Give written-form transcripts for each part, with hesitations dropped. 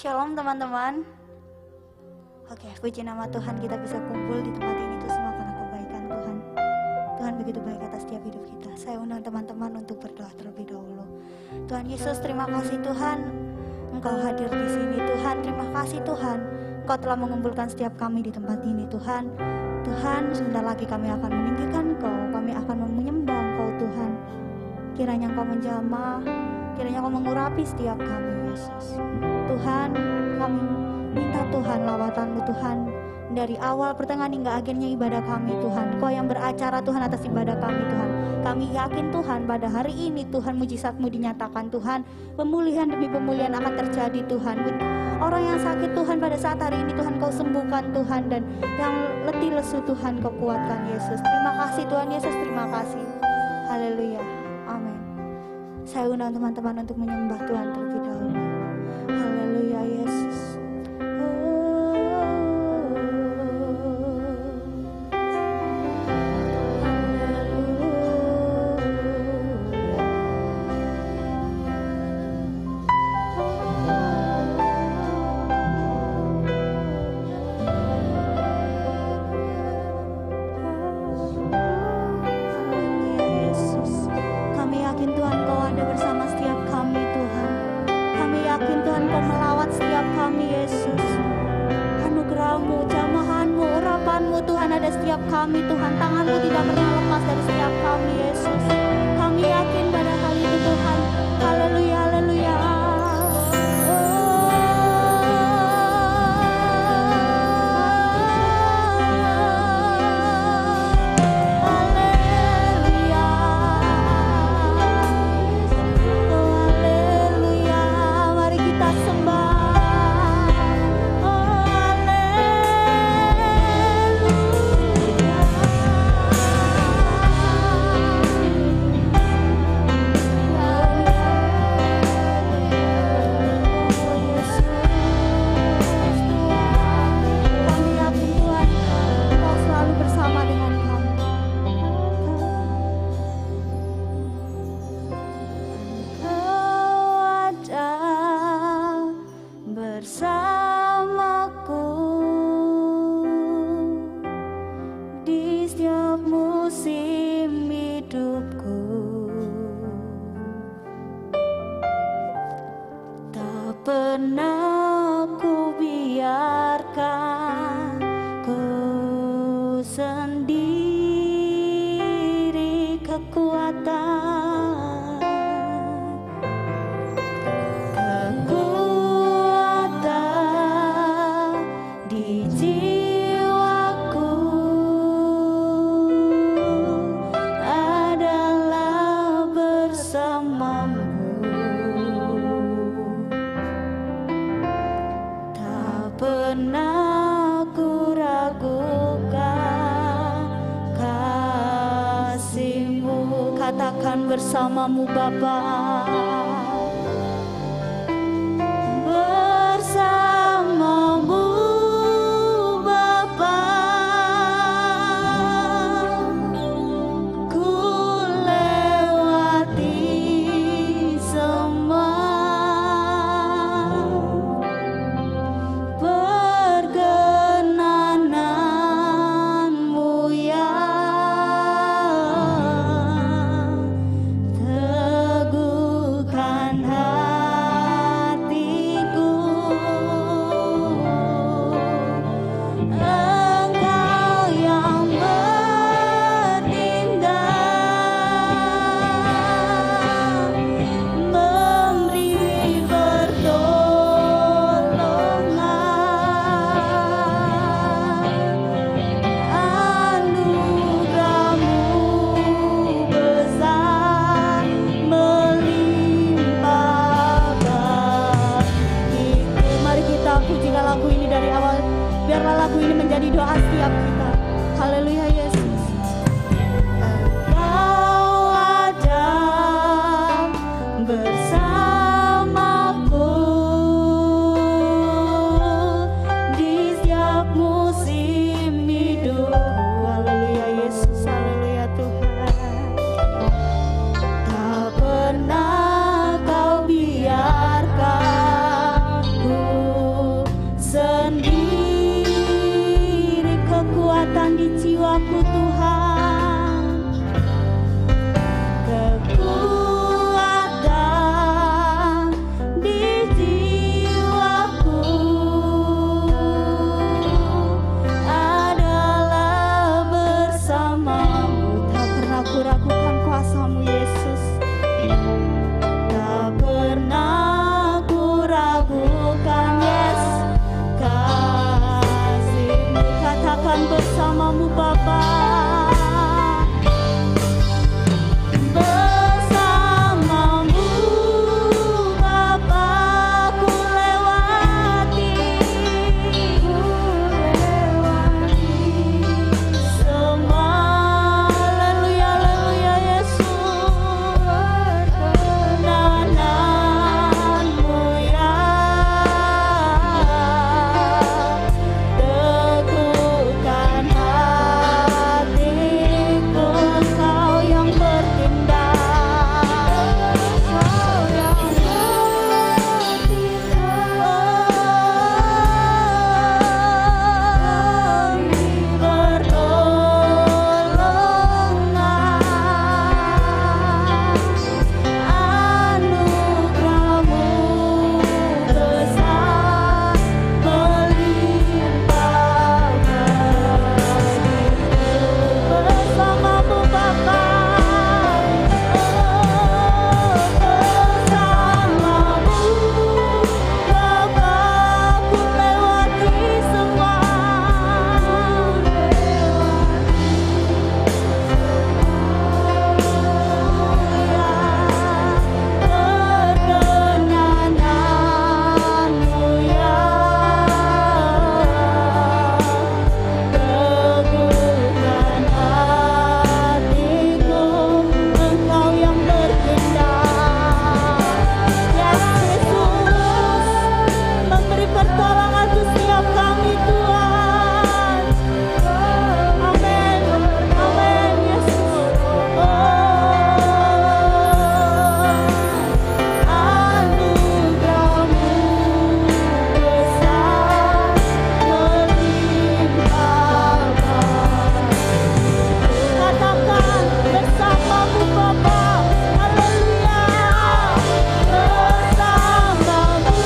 Shalom teman-teman. Oke, puji nama Tuhan kita bisa kumpul di tempat ini itu semua karena kebaikan Tuhan. Tuhan begitu baik atas setiap hidup kita. Saya undang teman-teman untuk berdoa terlebih dahulu. Tuhan Yesus, terima kasih Tuhan, Engkau hadir di sini Tuhan. Terima kasih Tuhan, Engkau telah mengumpulkan setiap kami di tempat ini Tuhan. Tuhan, sebentar lagi kami akan meninggikan Engkau, kami akan menyembah Engkau Tuhan. Kiranya Engkau menjamah, kiranya Engkau mengurapi setiap kami Yesus. Tuhan, kami minta Tuhan lawatan-Mu Tuhan, dari awal pertengahan hingga akhirnya ibadah kami Tuhan. Kau yang beracara Tuhan atas ibadah kami Tuhan. Kami yakin Tuhan pada hari ini Tuhan mujizat-Mu dinyatakan Tuhan. Pemulihan demi pemulihan akan terjadi Tuhan. Orang yang sakit Tuhan pada saat hari ini Tuhan Kau sembuhkan Tuhan. Dan yang letih lesu Tuhan Kau kuatkan Yesus. Terima kasih Tuhan Yesus, terima kasih. Haleluya, amin. Saya undang teman-teman untuk menyembah Tuhan terlebih dahulu. Haleluya Yesus. Setiap kami Tuhan, tangan-Mu tidak pernah lepas dari setiap kami Yesus. Kami yakin pada hal itu Tuhan. Haleluya, haleluya. Bersama-Mu Bapa, bersama-Mu Bapa, ku lewati semua perkenanan-Mu ya. kekuatan di jiwaku Tuhan, kekuatan di jiwaku adalah bersamamu. Tak pernah ku ragukan kuasa-Mu Yesus, tak pernah ku ragukan Yesus kasih-Mu. Katakan bersamamu Bapa, bersamamu Bapa ku lewati semua. Haleluya, haleluya Yesus, kenan-Mu ya, teguhkan hatiku. Engkau yang bertindak, Engkau yang anugerah-Mu besar melimpah bersamamu Bapa, bersamamu Bapa ku lewati semua. Perkenananmu ya, teguhkan hatiku. Engkau yang bertindak, Yesus, memberi pertolongan untuk setiap kami Tuhan. Amin, amin Yesus. Anugerah-Mu besar melimpah. Katakan bersamamu Bapa, haleluya. Bersamamu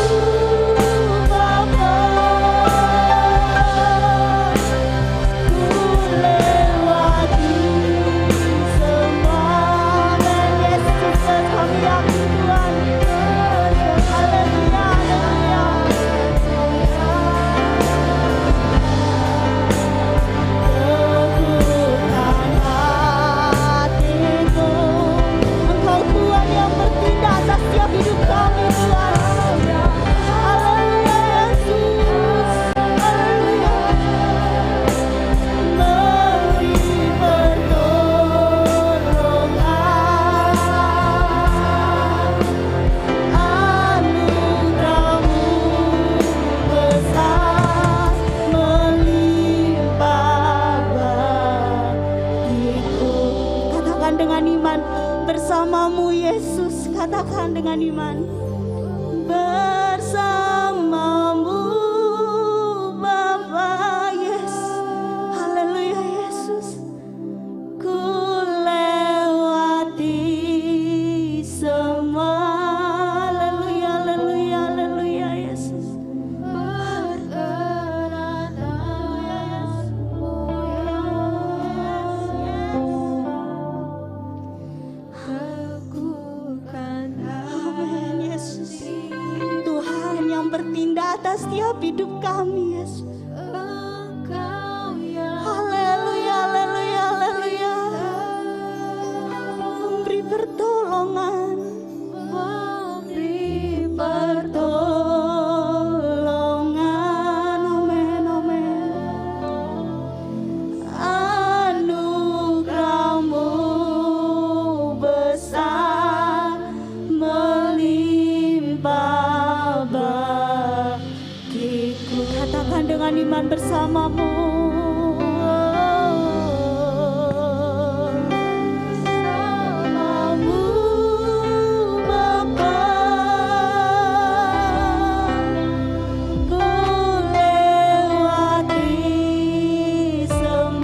Bapa ku lewati semua. Dan Yesus kami yakin Tuhan, haleluya, haleluya. Teguhkan hatiku, Engkau Tuhan yang bertindak atas setiap hidup kami Tuhan. Haleluya Yesus, haleluya. Beri pertolongan, anugerah-Mu besar melimpah bagiku. Katakan dengan iman, bersamamu Yesus. Katakan dengan iman, bersamamu Bapa Yesus. Haleluya Yesus, ku lewati semua. Haleluya, haleluya, haleluya Yesus. Amin Yesus, Tuhan yang bertindak atas setiap hidup kami Yesus. Haleluya, haleluya, haleluya. Memberi pertolongan, memberi pertolongan. Amin, amin. Anugerah-Mu besar melimpah bagiku. Katakan dengan iman, bersamamu. Bersamamu Bapa ku lewati semua.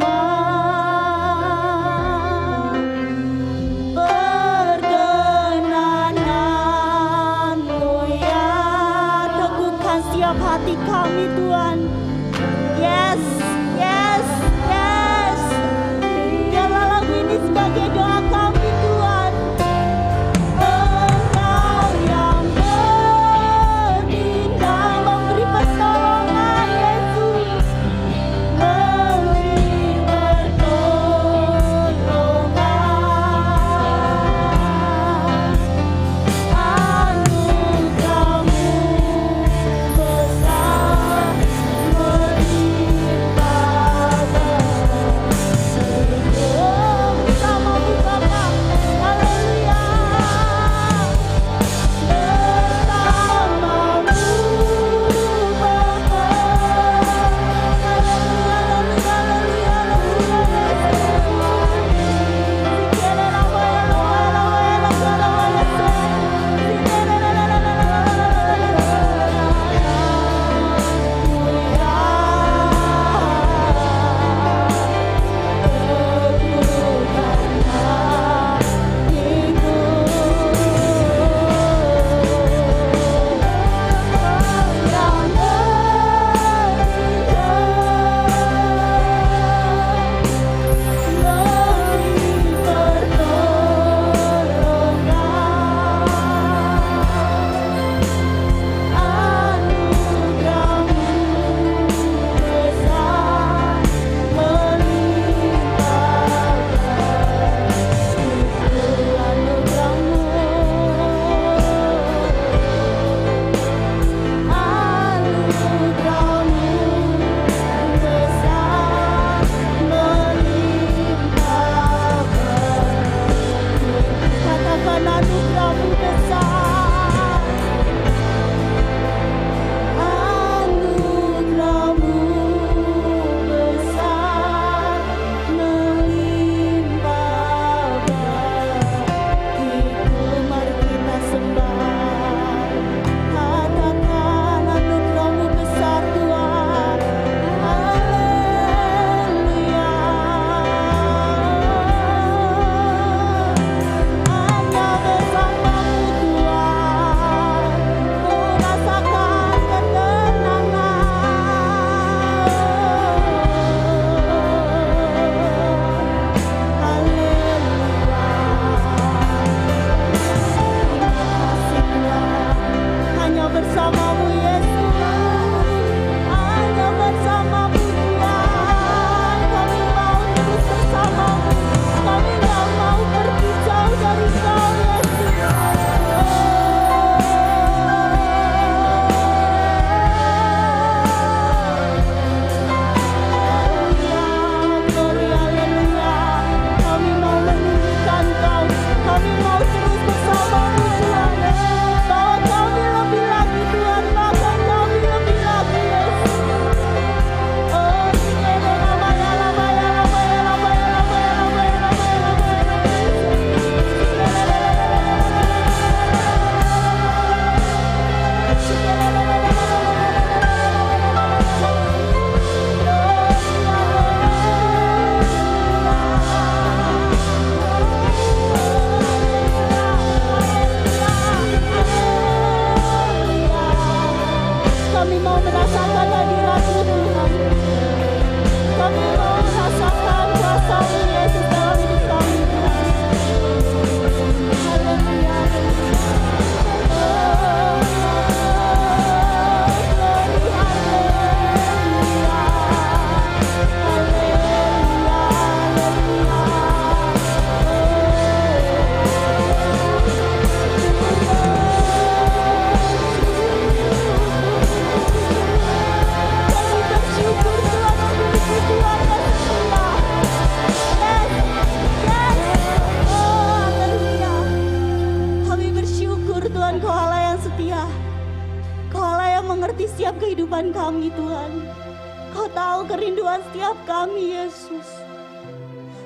Tuhan setiap kami Yesus.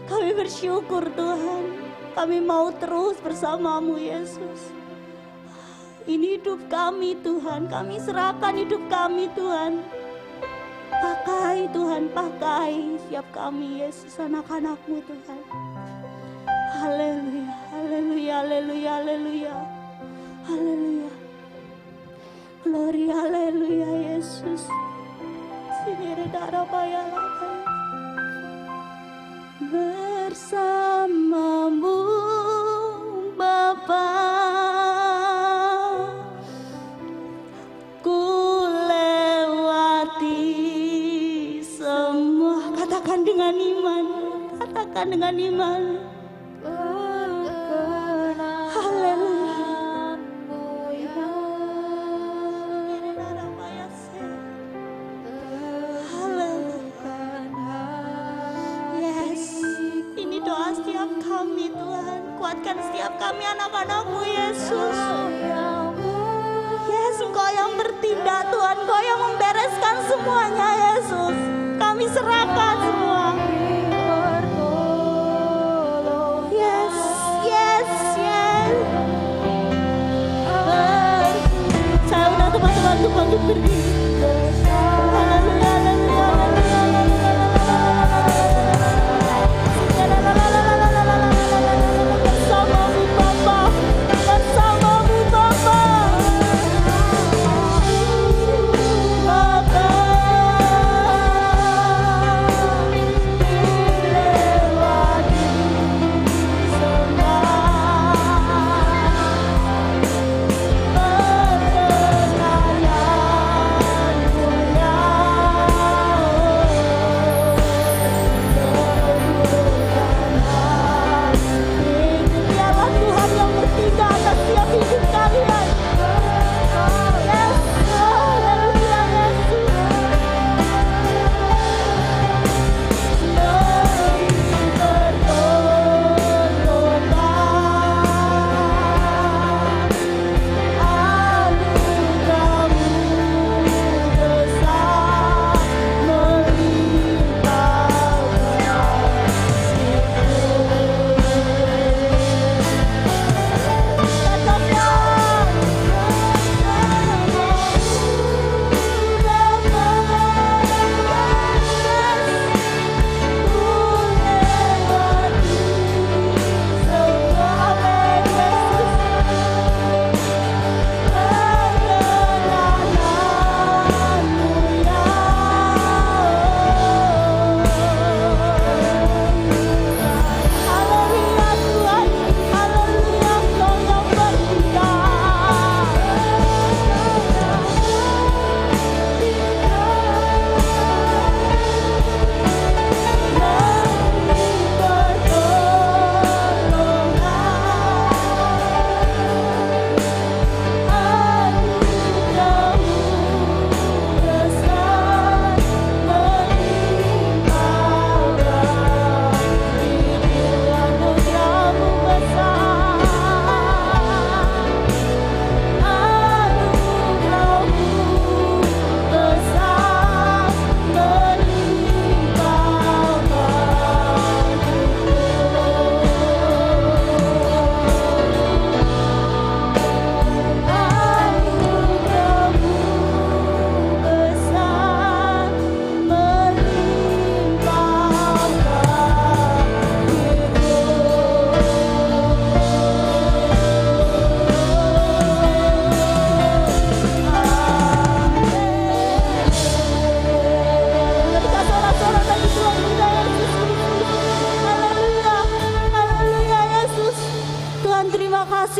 Kami bersyukur Tuhan, kami mau terus bersamamu Yesus. Ini hidup kami Tuhan, kami serahkan hidup kami Tuhan. Pakai Tuhan, pakai setiap kami Yesus, anak-anakmu Tuhan. Haleluya, haleluya, haleluya, haleluya, haleluya. Glory, haleluya Yesus. Sini darah bayalah bersamamu Bapa, ku lewati semua. Katakan dengan iman, katakan dengan iman. Kuatkan setiap kami anak-anakmu Yesus. Yesus, Engkau yang bertindak Tuhan, Engkau yang membereskan semuanya Yesus. Kami serahkan semua. Yes, yes, yes. Saya undang teman-teman untuk bangkit berdiri. Haleluya, haleluya, haleluya.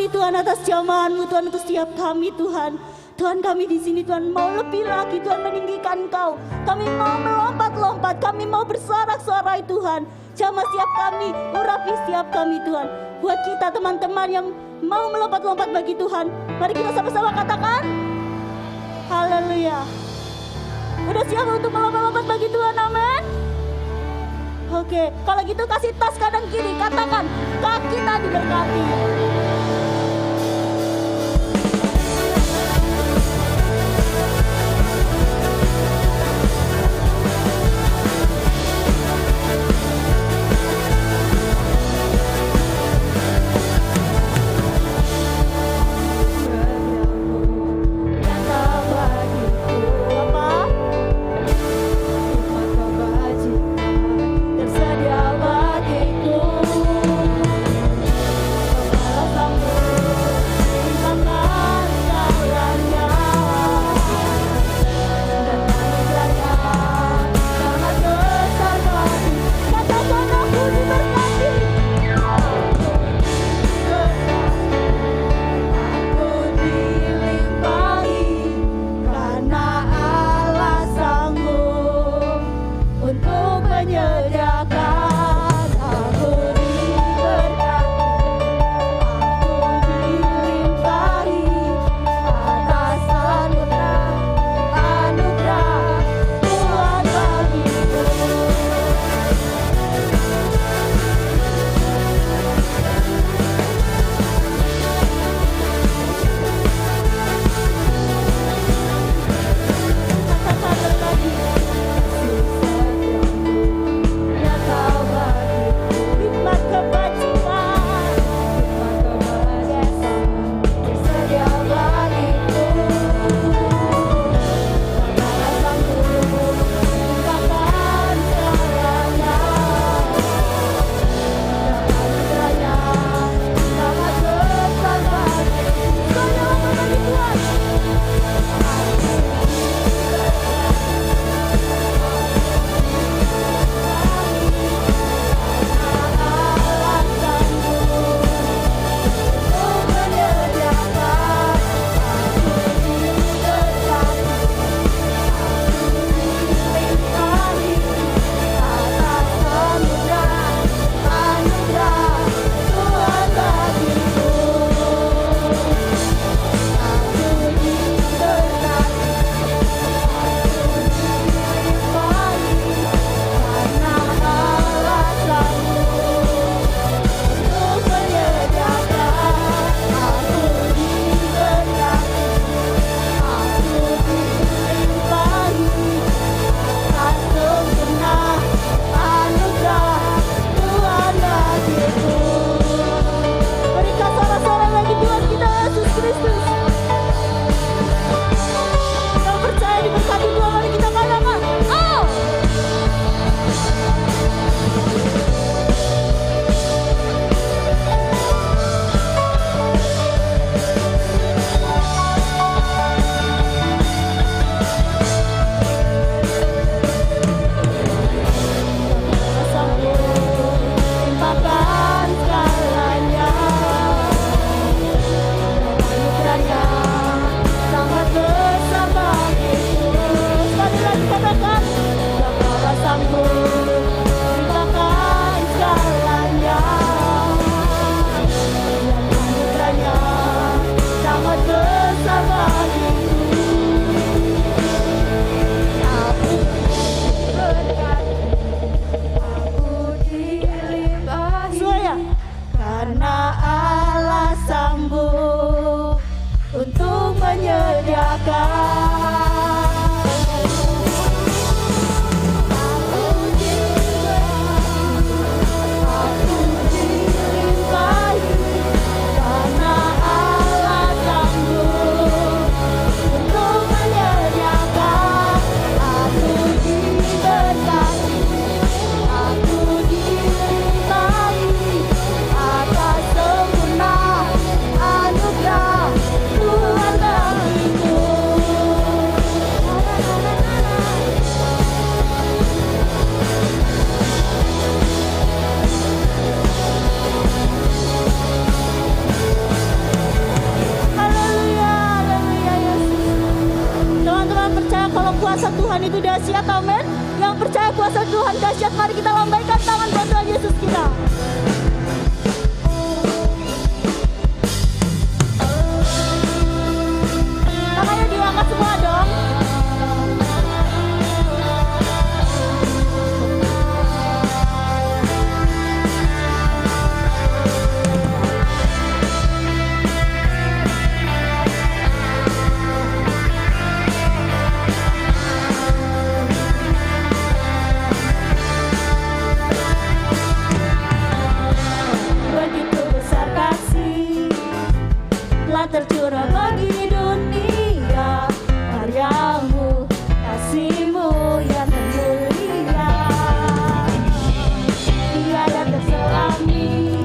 Tuhan atas jamahan-Mu Tuhan, untuk setiap kami Tuhan. Tuhan, kami di sini Tuhan mau lebih lagi Tuhan meninggikan Engkau. Kami mau melompat-lompat, kami mau bersorak-sorai Tuhan. Jamah setiap kami, urapi setiap kami Tuhan. Buat kita teman-teman yang mau melompat-lompat bagi Tuhan, mari kita sama-sama katakan haleluya. Udah siap untuk melompat-lompat bagi Tuhan, amin. Oke, kalau gitu kasih tas kanan kiri, katakan kaki tadi berkati. dahsyat, amin. Yang percaya kuasa Tuhan dahsyat, mari kita lambaikan tangan buat Tuhan Yesus kita. Tangannya diangkat semua dong. Tercurah bagi dunia karyamu, kasihmu yang mulia, tiada terselami,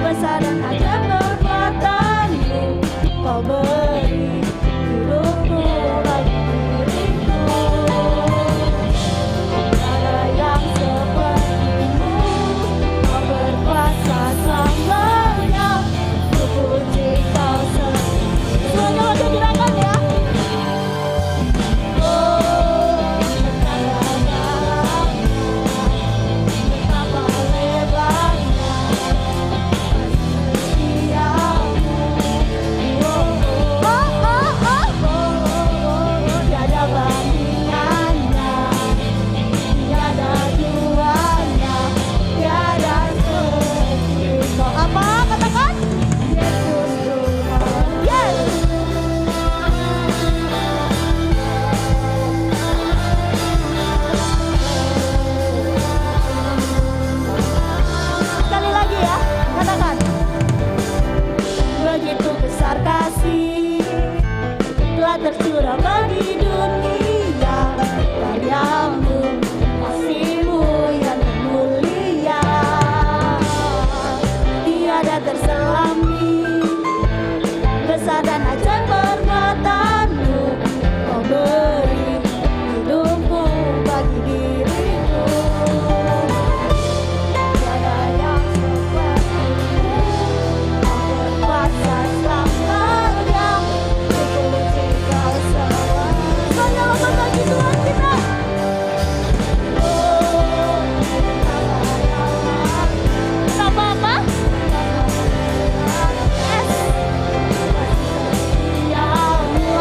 besar dan ajaib perbuatanmu, kau beri hidupku bagi diriku, tiada yang sepertimu, kau berkuasa selamanya, ku puji. Semuanya wajah gerakan ya. Betapa lebarnya setiamu. Tiada bandingannya, tiada duanya, tiada seperti apa? Katakan Yesus Tuhan. Yes. Sekali lagi ya, katakan. Begitu besar kasih telah tercurah bagi dunia, karyamu, kasihmu yang mulia, tiada terselami, besar dan ajaib perbuatanmu, kau beri hidupku bagi diriku, tiada yang sepertimu, kau berkuasa selamanya, ku puji kau selamanya. Semuanya lompat bagi Tuhan kita. Kenapa apa?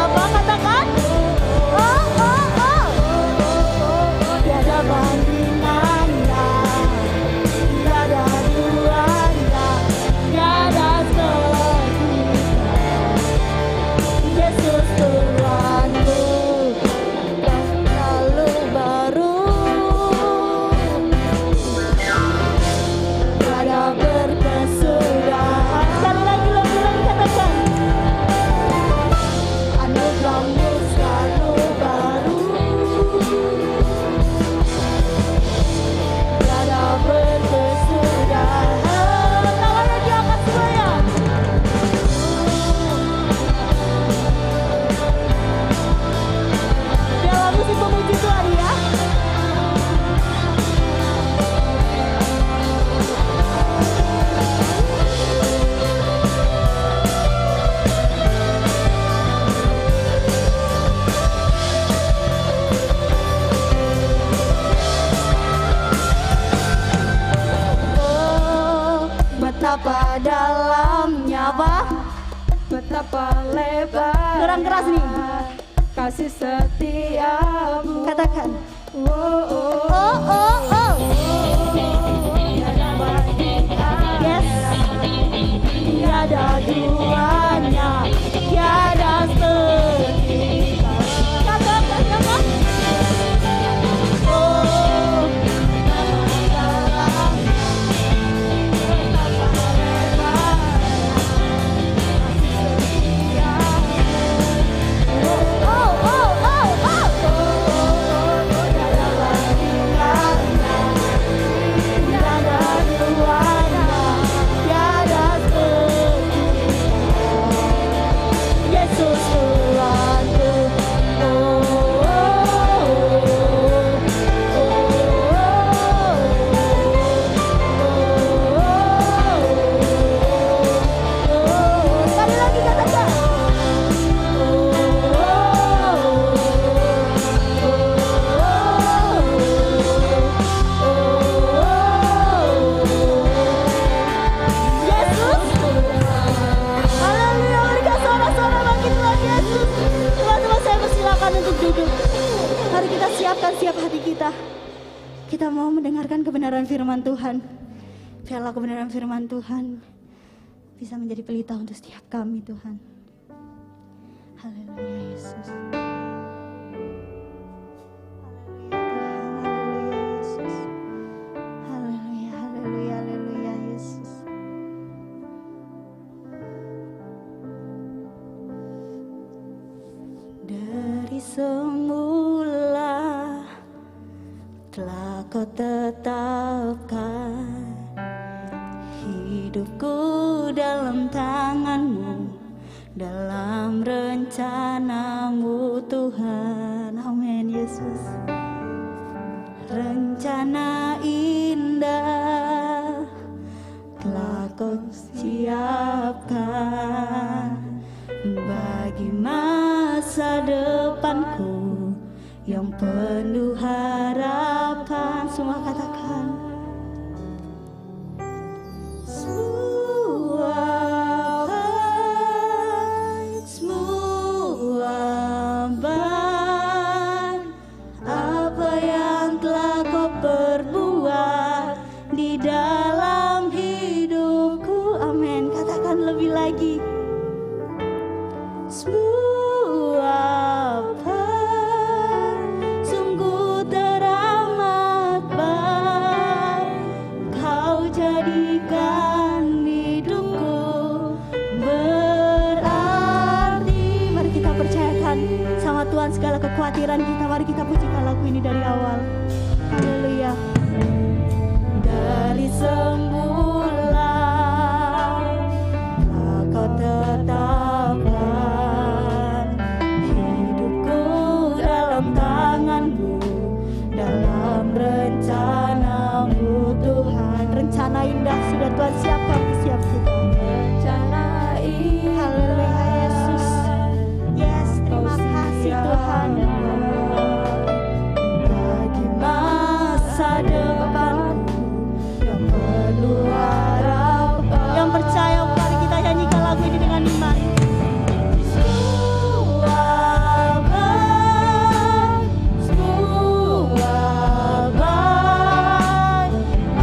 Apa katakan? Tiada bandingannya, tiada duanya, tiada sepertinya. Yesus Tuhanku yang selalu baru, tiada berkesudahan. Sekali lagi katakan. Anugerahmu selalu baru, tiada berkesudahan. Tangannya diangkat semuanya. Biarlah musik memuji Tuhan ya. Betapa dalamnya, apa? Betapa lebar Kurang keras nih. kasih setiamu. Katakan. Oh. Tiada bandingannya, Yes. tiada duanya, tiada sepertinya. Katakan apa? Tiada bandingannya, mendengarkan kebenaran firman Tuhan. Biarlah kebenaran firman Tuhan bisa menjadi pelita untuk setiap kami Tuhan. Haleluya Yesus. Haleluya, haleluya, haleluya Yesus. Dari semula telah kau tetapkan hidupku dalam tangan-Mu, dalam rencana-Mu Tuhan. Amin Yesus. Rencana indah telah kau siapkan bagi masa depanku yang penuh harapan. Semua katakan semua apa yang telah kau perbuat di dalam hidupku. Amin. Katakan lebih lagi. Sungguh teramat baik kau jadikan hidupku berarti. Mari kita percayakan sama Tuhan segala kekhawatiran kita. Mari kita pujikan lagu ini dari awal. Haleluya. Dari semula kau tetapkan hidupku dalam tangan-Mu, dalam rencana-Mu Tuhan. Rencana indah sudah Tuhan siapkan di setiap kita. Rencana indah. Haleluya Yesus. Yes, terima kasih Tuhan. Bagi masa depan yang penuh harapan. Yang percaya, mari kita nyanyikan lagu ini dengan iman.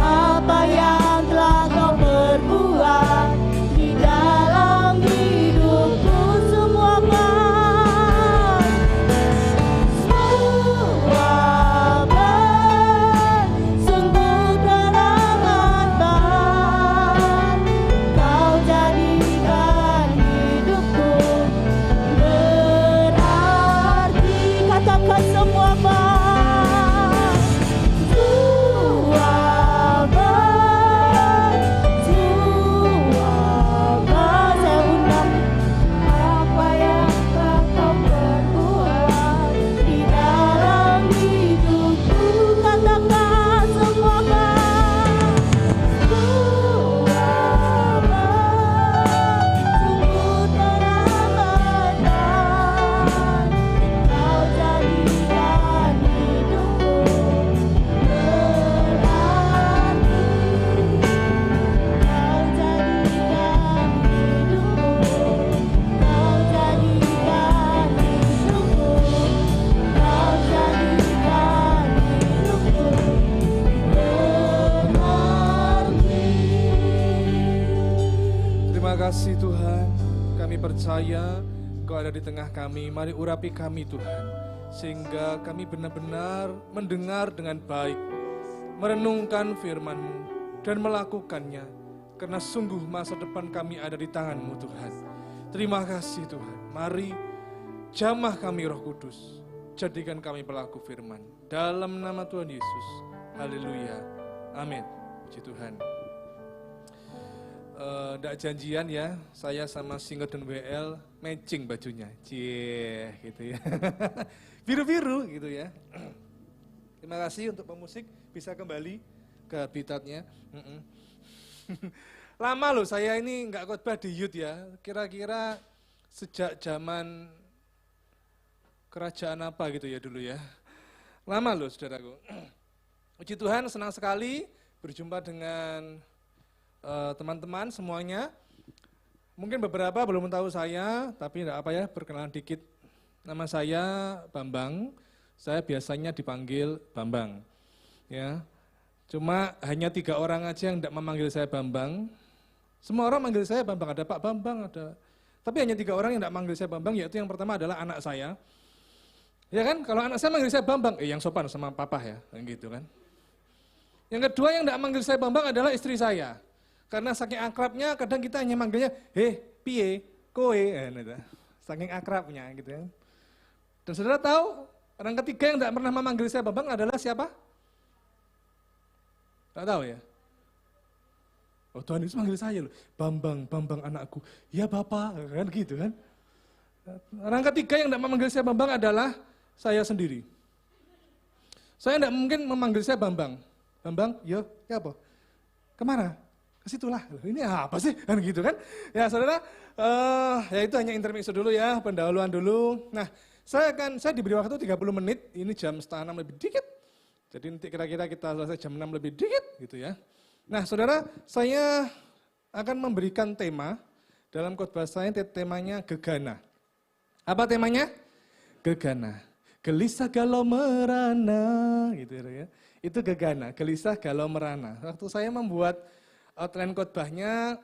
Apa yang telah kau perbuat di dalam hidupku, semua baik. Sungguh teramat baik kau jadikan hidupku berarti. Katakan semua baik. Saya undang apa yang telah kau perbuat di dalam hidupku. Katakan semua baik. Sungguh teramat baik kau jadikan hidupku berarti. Kau jadikan hidupku, kau jadikan hidupku, kau jadikan hidupku berarti. Terima kasih Tuhan, kami percaya Engkau ada di tengah kami. Mari urapi kami Tuhan, sehingga kami benar-benar mendengar dengan baik, merenungkan firman-Mu dan melakukannya, karena sungguh masa depan kami ada di tangan-Mu Tuhan. Terima kasih Tuhan, mari jamah kami Roh Kudus, jadikan kami pelaku firman, dalam nama Tuhan Yesus. Haleluya, amin. Puji Tuhan. Nggak janjian ya, saya sama Singot dan WL matching bajunya, cie gitu ya, biru-biru gitu ya. Terima kasih untuk pemusik, bisa kembali ke habitatnya. Lama loh saya ini nggak khotbah di youth ya, kira-kira sejak zaman kerajaan apa gitu ya dulu ya. Lama loh saudaraku. Puji Tuhan, senang sekali berjumpa dengan teman-teman semuanya. Mungkin beberapa belum tahu saya, tapi enggak apa ya, perkenalan dikit. Nama saya Bambang, saya biasanya dipanggil Bambang. Ya, Cuma hanya 3 orang aja yang tidak memanggil saya Bambang. Semua orang manggil saya Bambang, ada Pak Bambang, ada. Tapi hanya 3 orang yang tidak manggil saya Bambang, yaitu yang pertama adalah anak saya. Ya kan, kalau anak saya manggil saya Bambang, yang sopan sama papa ya, gitu kan. Yang kedua yang tidak manggil saya Bambang adalah istri saya. Karena saking akrabnya, kadang kita hanya manggilnya, piye, koe, gitu. Saking akrabnya gitu kan. Dan saudara tahu, orang ketiga yang tidak pernah memanggil saya Bambang adalah siapa? Tidak tahu ya? Oh Tuhan Yesus manggil saya loh, Bambang, Bambang anakku. Ya Bapak, kan gitu kan. Orang ketiga yang tidak memanggil saya Bambang adalah saya sendiri. Saya tidak mungkin memanggil saya Bambang. Bambang, ya apa? Kemana? Ke situlah. Ini apa sih? Kan gitu kan. Ya saudara, ya itu hanya intermezzo dulu ya, pendahuluan dulu. Nah, saya diberi waktu 30 menit, ini jam 5:30 lebih dikit. Jadi nanti kira-kira kita selesai jam 6 lebih dikit gitu ya. Nah saudara, saya akan memberikan tema, dalam khotbah saya temanya gegana. Apa temanya? Gegana. Gelisah galau merana, gitu ya. Itu gegana, gelisah galau merana. Waktu saya membuat outline khotbahnya,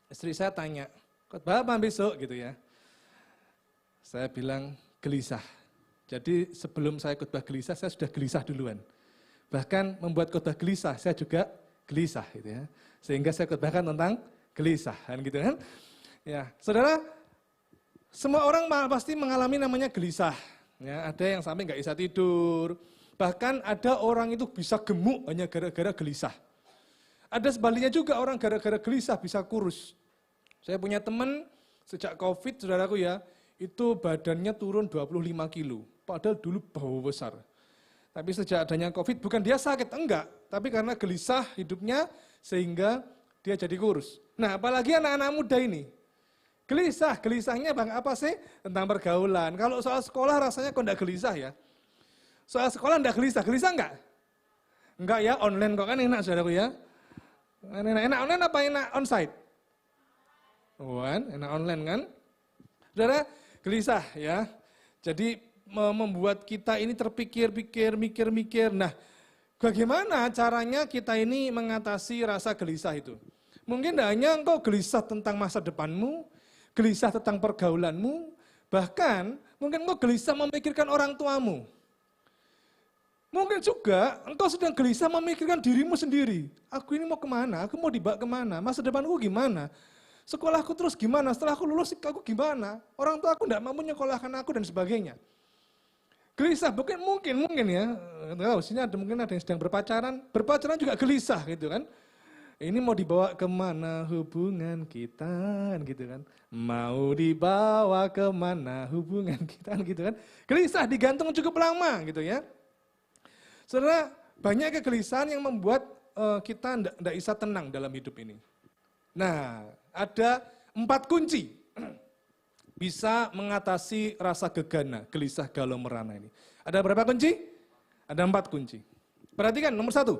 istri saya tanya, khotbah apa besok gitu ya. Saya bilang gelisah. Jadi sebelum saya khotbah gelisah, saya sudah gelisah duluan. Bahkan membuat khotbah gelisah, saya juga gelisah gitu ya. Sehingga saya khotbahkan tentang gelisah, kan gitu kan. Ya, saudara, semua orang pasti mengalami namanya gelisah. Ya, ada yang sampai nggak bisa tidur. Bahkan ada orang itu bisa gemuk hanya gara-gara gelisah. Ada sebaliknya juga orang gara-gara gelisah bisa kurus. Saya punya teman sejak COVID, saudaraku ya, itu badannya turun 25 kilo. Padahal dulu bau besar. Tapi sejak adanya COVID, bukan dia sakit, enggak. Tapi karena gelisah hidupnya, sehingga dia jadi kurus. Nah apalagi anak-anak muda ini. Gelisahnya bang apa sih? Tentang pergaulan. Kalau soal sekolah rasanya kok enggak gelisah ya. Soal sekolah enggak gelisah enggak? Enggak ya, online kok kan enak saudaraku ya. Enak online apa enak onsite? Enak online kan? Saudara, gelisah ya. Jadi membuat kita ini terpikir-pikir, mikir-mikir. Nah, bagaimana caranya kita ini mengatasi rasa gelisah itu? Mungkin tidak hanya engkau gelisah tentang masa depanmu, gelisah tentang pergaulanmu, bahkan mungkin engkau gelisah memikirkan orang tuamu. Mungkin juga engkau sedang gelisah memikirkan dirimu sendiri. Aku ini mau kemana? Aku mau dibawa kemana? Masa depanku gimana? Sekolahku terus gimana? Setelah aku lulus aku gimana? Orang tua aku tidak mampu nyekolahkan aku dan sebagainya. Gelisah, mungkin ya. Tahu, sini mungkin ada yang sedang berpacaran juga gelisah gitu kan. Ini mau dibawa kemana hubungan kita, gitu kan. Mau dibawa kemana hubungan kita, gitu kan. Gelisah, digantung cukup lama gitu ya. Saudara, banyak kegelisahan yang membuat kita tidak bisa tenang dalam hidup ini. Nah, ada 4 kunci bisa mengatasi rasa gegana, gelisah, galau, merana ini. Ada berapa kunci? Ada 4 kunci. Perhatikan, nomor 1.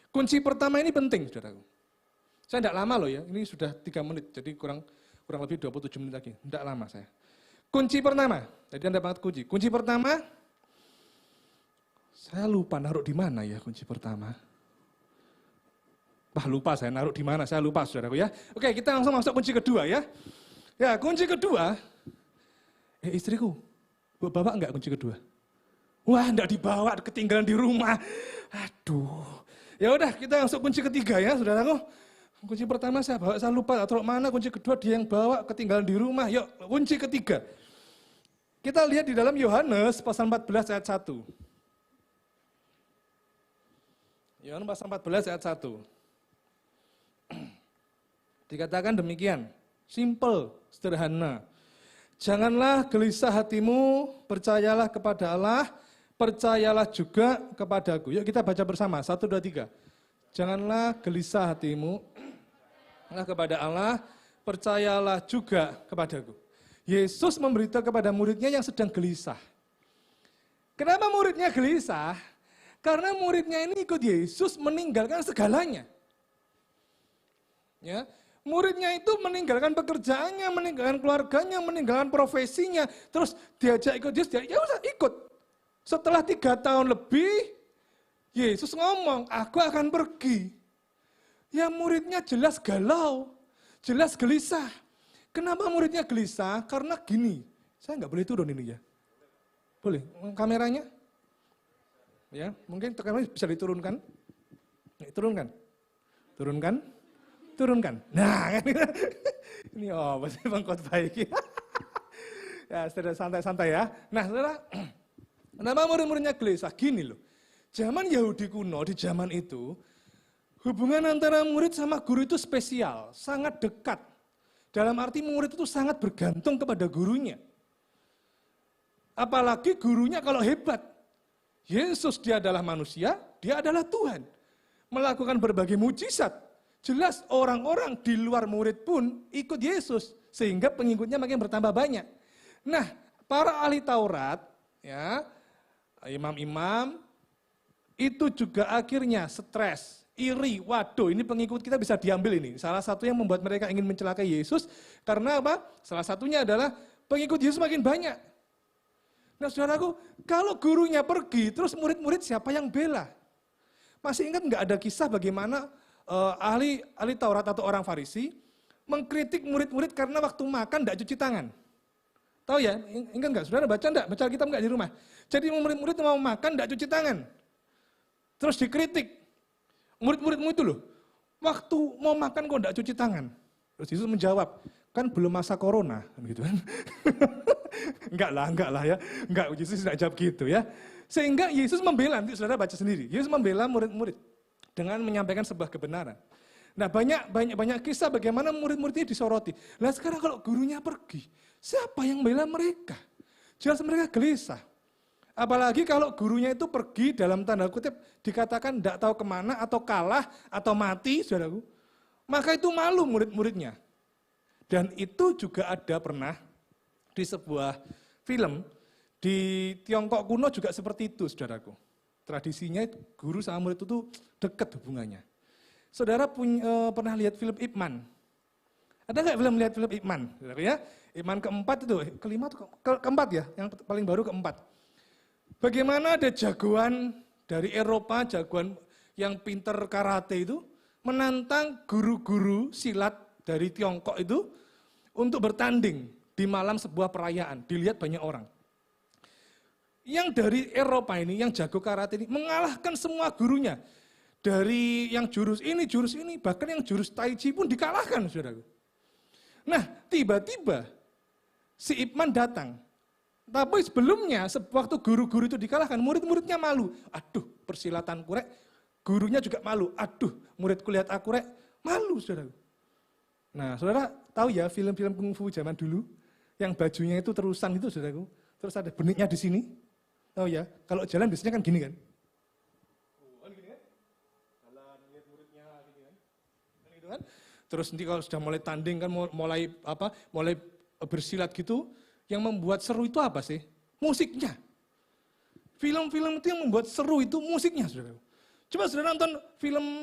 Kunci pertama ini penting, saudaraku. Saya tidak lama loh ya, ini sudah 3 menit, jadi kurang lebih 27 menit lagi. Tidak lama saya. Kunci pertama, jadi Anda banget kunci. Kunci pertama, saya lupa naruh di mana ya kunci pertama. Lupa saya naruh di mana, saya lupa saudaraku ya. Oke, kita langsung masuk kunci kedua ya. Ya, kunci kedua, istriku, bawa enggak kunci kedua? Wah, enggak dibawa, ketinggalan di rumah. Aduh. Ya udah, kita masuk kunci ketiga ya, saudaraku. Kunci pertama saya bawa, saya lupa taruh mana, kunci kedua dia yang bawa, ketinggalan di rumah. Yuk, kunci ketiga. Kita lihat di dalam Yohanes pasal 14 ayat 1. Yohanes pasal 14 ayat 1. Dikatakan demikian, simple, sederhana. Janganlah gelisah hatimu, percayalah kepada Allah, percayalah juga kepadaku. Yuk kita baca bersama, 1, 2, 3. Janganlah gelisah hatimu kepada Allah, percayalah juga kepadaku. Yesus memberitahu kepada muridnya yang sedang gelisah. Kenapa muridnya gelisah? Karena muridnya ini ikut Yesus meninggalkan segalanya. Ya, muridnya itu meninggalkan pekerjaannya, meninggalkan keluarganya, meninggalkan profesinya, terus diajak ikut Yesus, ya usah ikut. Setelah 3 tahun lebih, Yesus ngomong, aku akan pergi. Ya muridnya jelas galau, jelas gelisah. Kenapa muridnya gelisah? Karena gini, saya nggak boleh turun ini ya. Boleh, kameranya? Ya, mungkin kameranya bisa diturunkan. Turunkan. Turunkan. Turunkan. Nah, kan ini pasti pengkhotbah iki. Ya, saudara santai-santai ya. Nah, saudara, kenapa murid-muridnya gelisah? Gini loh, zaman Yahudi kuno, di zaman itu, hubungan antara murid sama guru itu spesial, sangat dekat. Dalam arti murid itu sangat bergantung kepada gurunya. Apalagi gurunya kalau hebat. Yesus dia adalah manusia, dia adalah Tuhan. Melakukan berbagai mujizat. Jelas orang-orang di luar murid pun ikut Yesus. Sehingga pengikutnya makin bertambah banyak. Nah, para ahli Taurat, ya, imam-imam, itu juga akhirnya stres, iri. Waduh, ini pengikut kita bisa diambil ini. Salah satu yang membuat mereka ingin mencelakai Yesus, karena apa? Salah satunya adalah pengikut Yesus makin banyak. Nah saudaraku, kalau gurunya pergi, terus murid-murid siapa yang bela? Masih ingat nggak ada kisah bagaimana ahli Taurat atau orang Farisi mengkritik murid-murid karena waktu makan tidak cuci tangan? Tahu ya? Ingat nggak? Saudara baca enggak? Baca Alkitab nggak di rumah? Jadi murid-murid mau makan tidak cuci tangan. Terus dikritik. Murid-muridmu itu loh, waktu mau makan kok tidak cuci tangan? Terus Yesus menjawab, kan belum masa corona, gitu kan? Enggak lah ya. Enggak, Yesus tidak jawab gitu ya. Sehingga Yesus membela, nanti saudara baca sendiri. Yesus membela murid-murid dengan menyampaikan sebuah kebenaran. Nah banyak kisah bagaimana murid-muridnya disoroti. Nah sekarang kalau gurunya pergi, siapa yang membela mereka? Jelas mereka gelisah. Apalagi kalau gurunya itu pergi dalam tanda kutip dikatakan tidak tahu kemana atau kalah atau mati, saudaraku. Maka itu malu murid-muridnya. Dan itu juga ada pernah di sebuah film di Tiongkok kuno juga seperti itu, saudaraku. Tradisinya guru sama murid itu dekat hubungannya. Saudara pernah lihat film Ip Man? Ada nggak film lihat film Ip Man? Saudara ya, Ip Man keempat itu, kelima atau keempat ya, yang paling baru keempat. Bagaimana ada jagoan dari Eropa, jagoan yang pinter karate itu, menantang guru-guru silat dari Tiongkok itu untuk bertanding di malam sebuah perayaan, dilihat banyak orang. Yang dari Eropa ini, yang jago karate ini, mengalahkan semua gurunya. Dari yang jurus ini, bahkan yang jurus tai chi pun dikalahkan, saudaraku. Nah, tiba-tiba si Ip Man datang. Tapi sebelumnya, waktu guru-guru itu dikalahkan, murid-muridnya malu. Aduh, persilatan kurek, gurunya juga malu. Aduh, muridku lihat aku rek, malu, saudara. Nah, saudara tahu ya film-film kungfu zaman dulu, yang bajunya itu terusan itu, saudaraku. Terus ada beniknya di sini. Tahu ya, kalau jalan biasanya kan gini kan. Gini kan? Jalan, lihat muridnya, gini kan. Gitu kan. Terus nanti kalau sudah mulai tanding kan, mulai bersilat gitu, yang membuat seru itu apa sih? Musiknya. Film-film itu yang membuat seru itu musiknya, saudara. Coba saudara nonton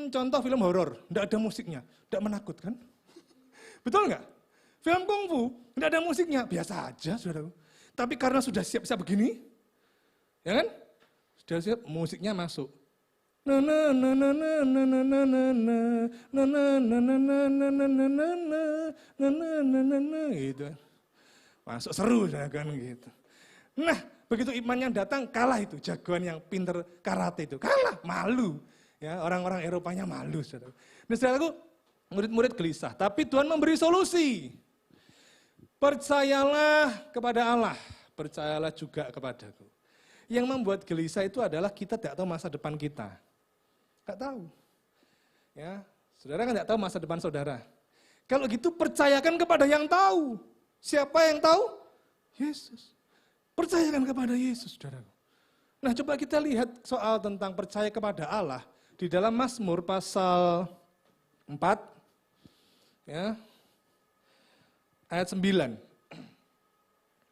contoh film horor, tidak ada musiknya, tidak menakutkan. Betul nggak? Film kungfu, tidak ada musiknya, biasa aja, saudara. Tapi karena sudah siap-siap begini, ya kan? Sudah siap, musiknya masuk. Gitu. Masuk seru kan gitu. Nah, begitu Ip Man yang datang kalah itu, jagoan yang pinter karate itu. Kalah, malu. Ya, orang-orang Eropanya malu, saudara. Nah, saudaraku, murid-murid gelisah, tapi Tuhan memberi solusi. Percayalah kepada Allah, percayalah juga kepadaku. Yang membuat gelisah itu adalah kita tidak tahu masa depan kita. Enggak tahu. Ya, saudara kan tidak tahu masa depan saudara. Kalau gitu percayakan kepada yang tahu. Siapa yang tahu? Yesus. Percayakan kepada Yesus, saudara. Nah, coba kita lihat soal tentang percaya kepada Allah di dalam Mazmur pasal 4, ya, ayat 9.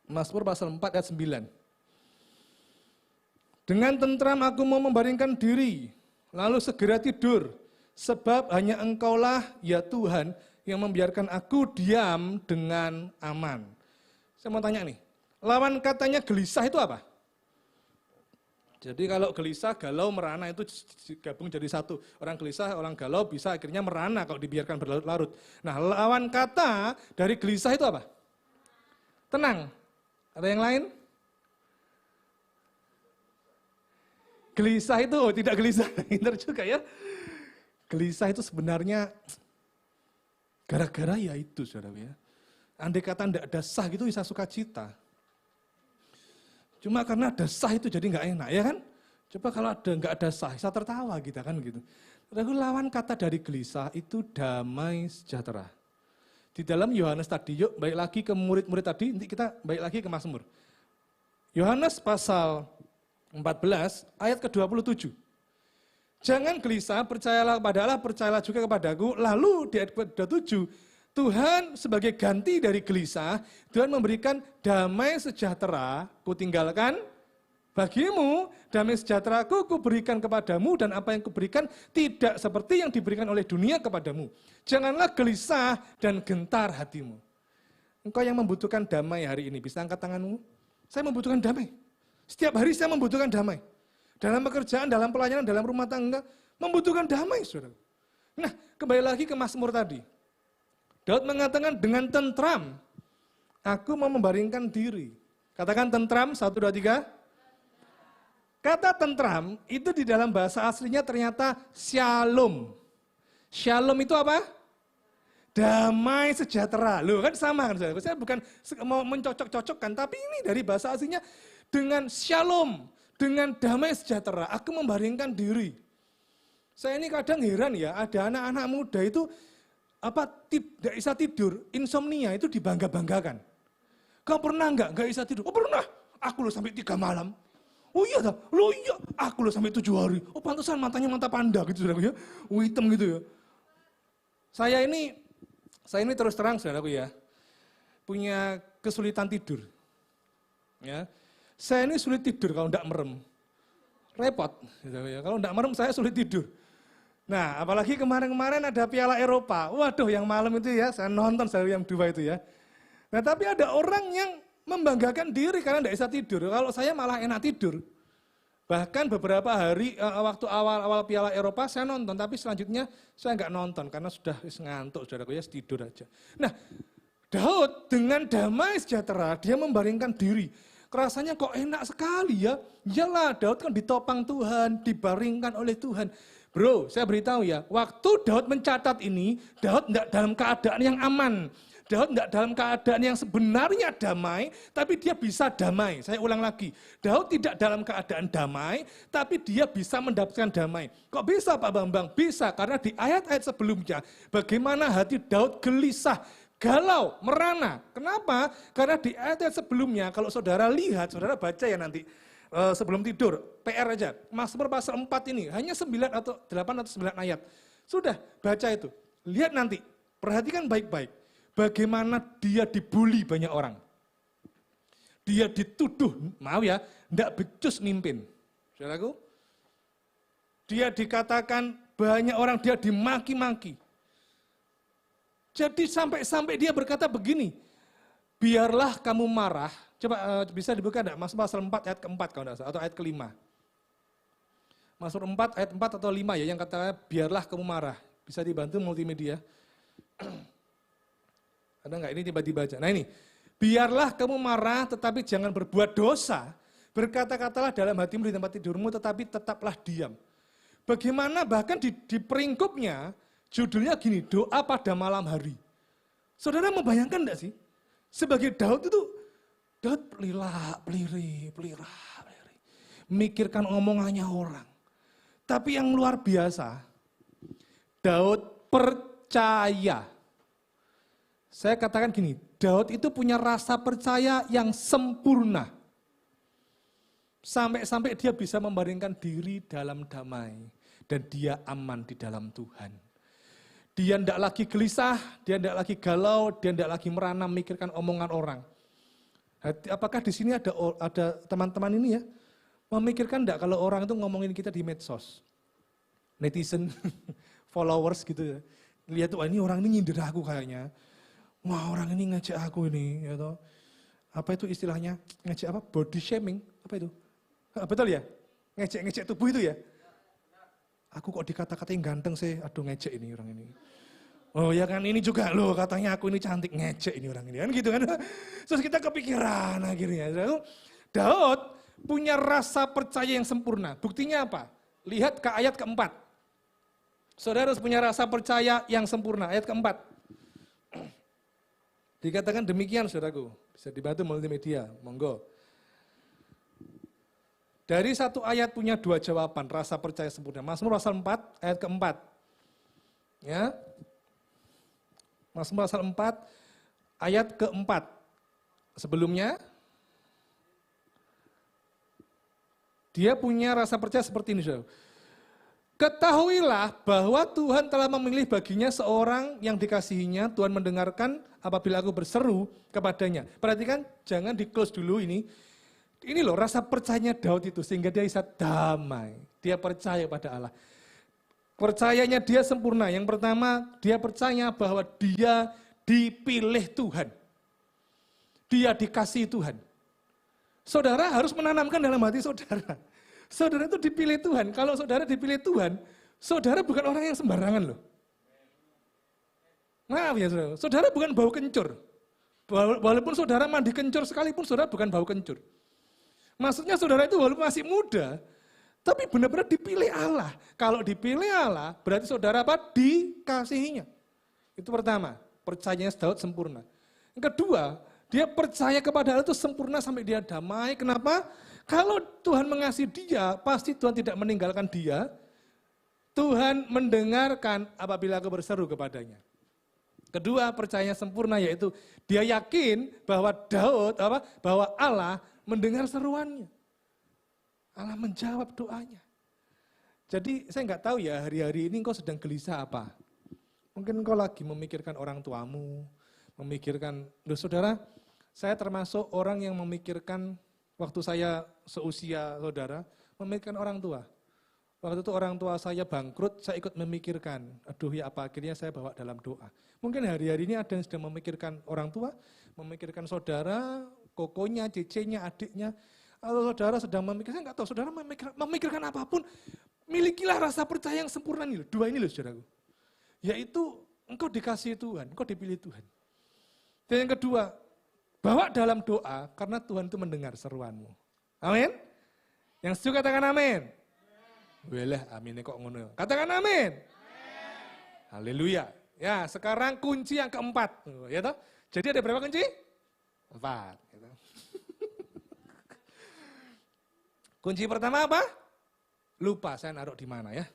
Mazmur pasal 4 ayat 9. Dengan tentram aku mau membaringkan diri, lalu segera tidur, sebab hanya Engkaulah, ya Tuhan, yang membiarkan aku diam dengan aman. Saya mau tanya nih, lawan katanya gelisah itu apa? Jadi kalau gelisah, galau, merana itu gabung jadi satu. Orang gelisah, orang galau bisa akhirnya merana kalau dibiarkan berlarut-larut. Nah, lawan kata dari gelisah itu apa? Tenang. Ada yang lain? Gelisah itu tidak gelisah. Pintar juga ya. Gelisah itu sebenarnya gara-gara ya itu, saudara ya. Andai kata tidak ada sah gitu bisa sukacita. Cuma karena ada sah itu jadi nggak enak, ya kan? Coba kalau nggak ada sah, bisa tertawa kita kan gitu. Lalu lawan kata dari gelisah itu damai sejahtera. Di dalam Yohanes tadi, yuk balik lagi ke murid-murid tadi, nanti kita balik lagi ke Mazmur. Yohanes pasal 14 ayat ke-27. Jangan gelisah, percayalah kepada Allah, percayalah juga kepadaku. Lalu di ayat ke-27, Tuhan sebagai ganti dari gelisah, Tuhan memberikan damai sejahtera, kutinggalkan bagimu, damai sejahteraku kuberikan kepadamu, dan apa yang kuberikan tidak seperti yang diberikan oleh dunia kepadamu. Janganlah gelisah dan gentar hatimu. Engkau yang membutuhkan damai hari ini, bisa angkat tanganmu? Saya membutuhkan damai. Setiap hari saya membutuhkan damai. Dalam pekerjaan, dalam pelayanan, dalam rumah tangga, membutuhkan damai, saudara. Nah, kembali lagi ke Mazmur tadi. Daud mengatakan dengan tentram, aku mau membaringkan diri. Katakan tentram, 1, 2, 3. Kata tentram itu di dalam bahasa aslinya ternyata shalom. Shalom itu apa? Damai sejahtera. Loh kan sama kan, saya bukan mau mencocok-cocokkan, tapi ini dari bahasa aslinya dengan shalom, dengan damai sejahtera, aku membaringkan diri. Saya ini kadang heran ya, ada anak-anak muda itu tidak bisa tidur, insomnia itu dibangga-banggakan. Kau pernah nggak bisa tidur? Oh pernah, aku loh sampai 3 malam. Oh iya dah, loh iya, aku loh sampai 7 hari. Oh pantesan matanya mata panda gitu saudaraku ya, hitam gitu ya. Saya ini terus terang saudaraku ya, punya kesulitan tidur. Ya, saya ini sulit tidur kalau enggak merem. Repot, gitu ya. Kalau enggak merem saya sulit tidur. Nah, apalagi kemarin-kemarin ada Piala Eropa. Waduh, yang malam itu ya, saya nonton yang 2 itu ya. Nah, tapi ada orang yang membanggakan diri karena enggak bisa tidur. Kalau saya malah enak tidur. Bahkan beberapa hari, waktu awal-awal Piala Eropa saya nonton, tapi selanjutnya saya enggak nonton karena sudah ngantuk, saudaraku ya, tidur aja. Nah, Daud dengan damai sejahtera, dia membaringkan diri. Rasanya kok enak sekali ya. Iyalah, Daud kan ditopang Tuhan, dibaringkan oleh Tuhan. Bro, saya beritahu ya, waktu Daud mencatat ini, Daud tidak dalam keadaan yang aman. Daud tidak dalam keadaan yang sebenarnya damai, tapi dia bisa damai. Saya ulang lagi, Daud tidak dalam keadaan damai, tapi dia bisa mendapatkan damai. Kok bisa Pak Bambang? Bisa, karena di ayat-ayat sebelumnya, bagaimana hati Daud gelisah, galau, merana. Kenapa? Karena di ayat-ayat sebelumnya, kalau saudara lihat, saudara baca ya nanti, sebelum tidur, PR aja, Mazmur pasal 4 ini, hanya 9 atau 8 atau 9 ayat. Sudah, baca itu. Lihat nanti, perhatikan baik-baik. Bagaimana dia dibully banyak orang. Dia dituduh, maaf ya, tidak becus mimpin. Saudaraku, dia dikatakan banyak orang, dia dimaki-maki. Jadi sampai dia berkata begini, biarlah kamu marah. Coba bisa dibuka enggak? Mazmur pasal 4 ayat ke-4 kalau enggak salah, atau ayat ke-5. Mazmur 4 ayat 4 atau 5 ya, yang katanya biarlah kamu marah. Bisa dibantu multimedia. Ada enggak? Ini tiba-tiba aja. Nah ini, biarlah kamu marah tetapi jangan berbuat dosa. Berkata-katalah dalam hatimu di tempat tidurmu tetapi tetaplah diam. Bagaimana bahkan di peringkupnya, judulnya gini, doa pada malam hari. Saudara membayangkan enggak sih? Sebagai Daud itu, Daud peliri. Mikirkan omongannya orang. Tapi yang luar biasa, Daud percaya. Saya katakan gini, Daud itu punya rasa percaya yang sempurna. Sampai-sampai dia bisa membaringkan diri dalam damai. Dan dia aman di dalam Tuhan. Dia tidak lagi gelisah, dia tidak lagi galau, dia tidak lagi merana memikirkan omongan orang. Apakah di sini ada teman-teman ini ya, memikirkan enggak kalau orang itu ngomongin kita di medsos? Netizen, followers gitu ya. Lihat tuh, ini orang ini nyindir aku kayaknya. Wah orang ini ngejek aku ini. Ya toh. Apa itu istilahnya? Ngejek apa? Body shaming. Apa itu? Betul ya? Ngejek-ngejek tubuh itu ya. Aku kok dikata-katain ganteng sih, aduh ngejek ini orang ini. Oh ya kan ini juga loh katanya aku ini cantik, ngejek ini orang ini kan gitu kan. Terus kita kepikiran akhirnya. Daud punya rasa percaya yang sempurna. Buktinya apa? Lihat ke ayat keempat. Saudara harus punya rasa percaya yang sempurna. Ayat keempat. Dikatakan demikian saudaraku. Bisa dibantu multimedia, monggo. Dari satu ayat punya dua jawaban, rasa percaya sempurna. Mazmur pasal 4 ayat keempat. Ya. Mazmur pasal 4 ayat keempat. Sebelumnya, dia punya rasa percaya seperti ini, saudara. Ketahuilah bahwa Tuhan telah memilih baginya seorang yang dikasihinya, Tuhan mendengarkan apabila aku berseru kepadanya. Perhatikan, jangan di-close dulu ini. Ini loh rasa percayanya Daud itu, sehingga dia bisa damai. Dia percaya pada Allah. Percayanya dia sempurna. Yang pertama, dia percaya bahwa dia dipilih Tuhan. Dia dikasihi Tuhan. Saudara harus menanamkan dalam hati saudara. Saudara itu dipilih Tuhan. Kalau saudara dipilih Tuhan, saudara bukan orang yang sembarangan loh. Maaf ya saudara, saudara bukan bau kencur. Walaupun saudara mandi kencur sekalipun, saudara bukan bau kencur. Maksudnya saudara itu walaupun masih muda, tapi benar-benar dipilih Allah. Kalau dipilih Allah, berarti saudara apa? Dikasihinya. Itu pertama, percayanya Daud sempurna. Yang kedua, dia percaya kepada Allah itu sempurna sampai dia damai. Kenapa? Kalau Tuhan mengasihi dia, pasti Tuhan tidak meninggalkan dia. Tuhan mendengarkan apabila aku berseru kepadanya. Kedua, percayanya sempurna yaitu dia yakin bahwa bahwa Allah mendengar seruannya. Allah menjawab doanya. Jadi saya nggak tahu ya hari-hari ini engkau sedang gelisah apa. Mungkin engkau lagi memikirkan orang tuamu, memikirkan, loh saudara, saya termasuk orang yang memikirkan waktu saya seusia saudara, memikirkan orang tua. Waktu itu orang tua saya bangkrut, saya ikut memikirkan, aduh ya apa akhirnya saya bawa dalam doa. Mungkin hari-hari ini ada yang sedang memikirkan orang tua, memikirkan saudara, kokonya, cecenya, adiknya. Kalau saudara sedang memikirkan, saya nggak tahu, saudara memikirkan apapun, milikilah rasa percaya yang sempurna ini loh, dua ini loh saudaraku. Yaitu engkau dikasihi Tuhan, engkau dipilih Tuhan. Dan yang kedua, bawa dalam doa karena Tuhan itu mendengar seruanmu. Amin. Yang setuju katakan amin. Walah, amin kok ngono. Katakan amin. Haleluya. Ya, sekarang kunci yang keempat, ya toh? Jadi ada berapa kunci? 4, gitu. Kunci pertama apa? Lupa saya naruh di mana ya.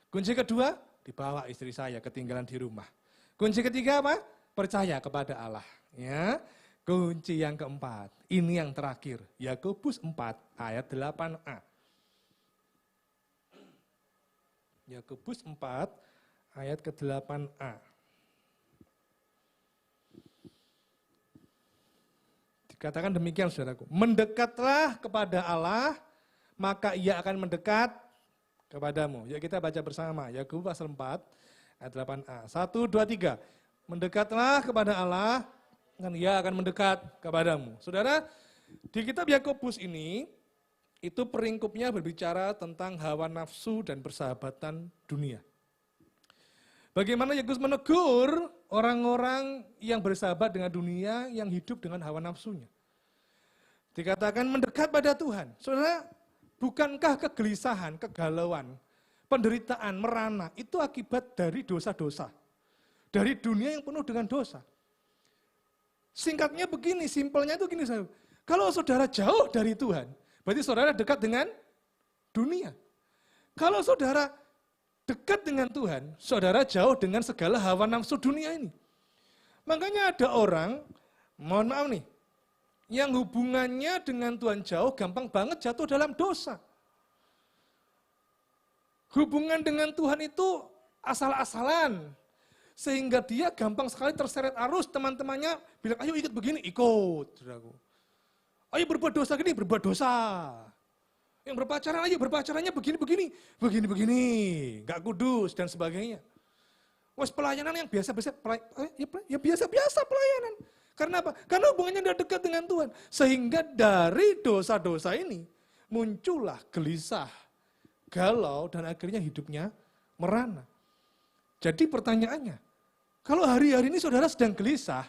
Kunci kedua, dibawa istri saya ketinggalan di rumah. Kunci ketiga apa? Percaya kepada Allah, ya. Kunci yang keempat, ini yang terakhir, Yakobus 4 ayat 8a. Yakobus 4 ayat ke-8a. Dikatakan demikian saudaraku, mendekatlah kepada Allah, maka ia akan mendekat kepadamu. Ya kita baca bersama, Yakobus pasal 4 ayat 8a. 1, 2, 3. Mendekatlah kepada Allah, dan ia akan mendekat kepadamu. Saudara, di kitab Yakobus ini, itu peringkupnya berbicara tentang hawa nafsu dan persahabatan dunia. Bagaimana Yakobus menegur orang-orang yang bersahabat dengan dunia, yang hidup dengan hawa nafsunya. Dikatakan mendekat pada Tuhan. Saudara, bukankah kegelisahan, kegalauan, penderitaan, merana, itu akibat dari dosa-dosa. Dari dunia yang penuh dengan dosa. Singkatnya begini, simpelnya itu gini, kalau saudara jauh dari Tuhan, berarti saudara dekat dengan dunia. Kalau saudara dekat dengan Tuhan, saudara jauh dengan segala hawa nafsu dunia ini. Makanya ada orang, mohon maaf nih, yang hubungannya dengan Tuhan jauh, gampang banget jatuh dalam dosa. Hubungan dengan Tuhan itu asal-asalan, sehingga dia gampang sekali terseret arus, teman-temannya bilang, ayo ikut begini, ikut. Ayo berbuat dosa gini, berbuat dosa. Yang berpacaran, ayo berpacarannya begini-begini, begini-begini, gak kudus dan sebagainya. Wes pelayanan yang biasa-biasa, ya biasa-biasa pelayanan. Karena apa? Karena hubungannya tidak dekat dengan Tuhan. Sehingga dari dosa-dosa ini, muncullah gelisah, galau, dan akhirnya hidupnya merana. Jadi pertanyaannya, kalau hari-hari ini saudara sedang gelisah,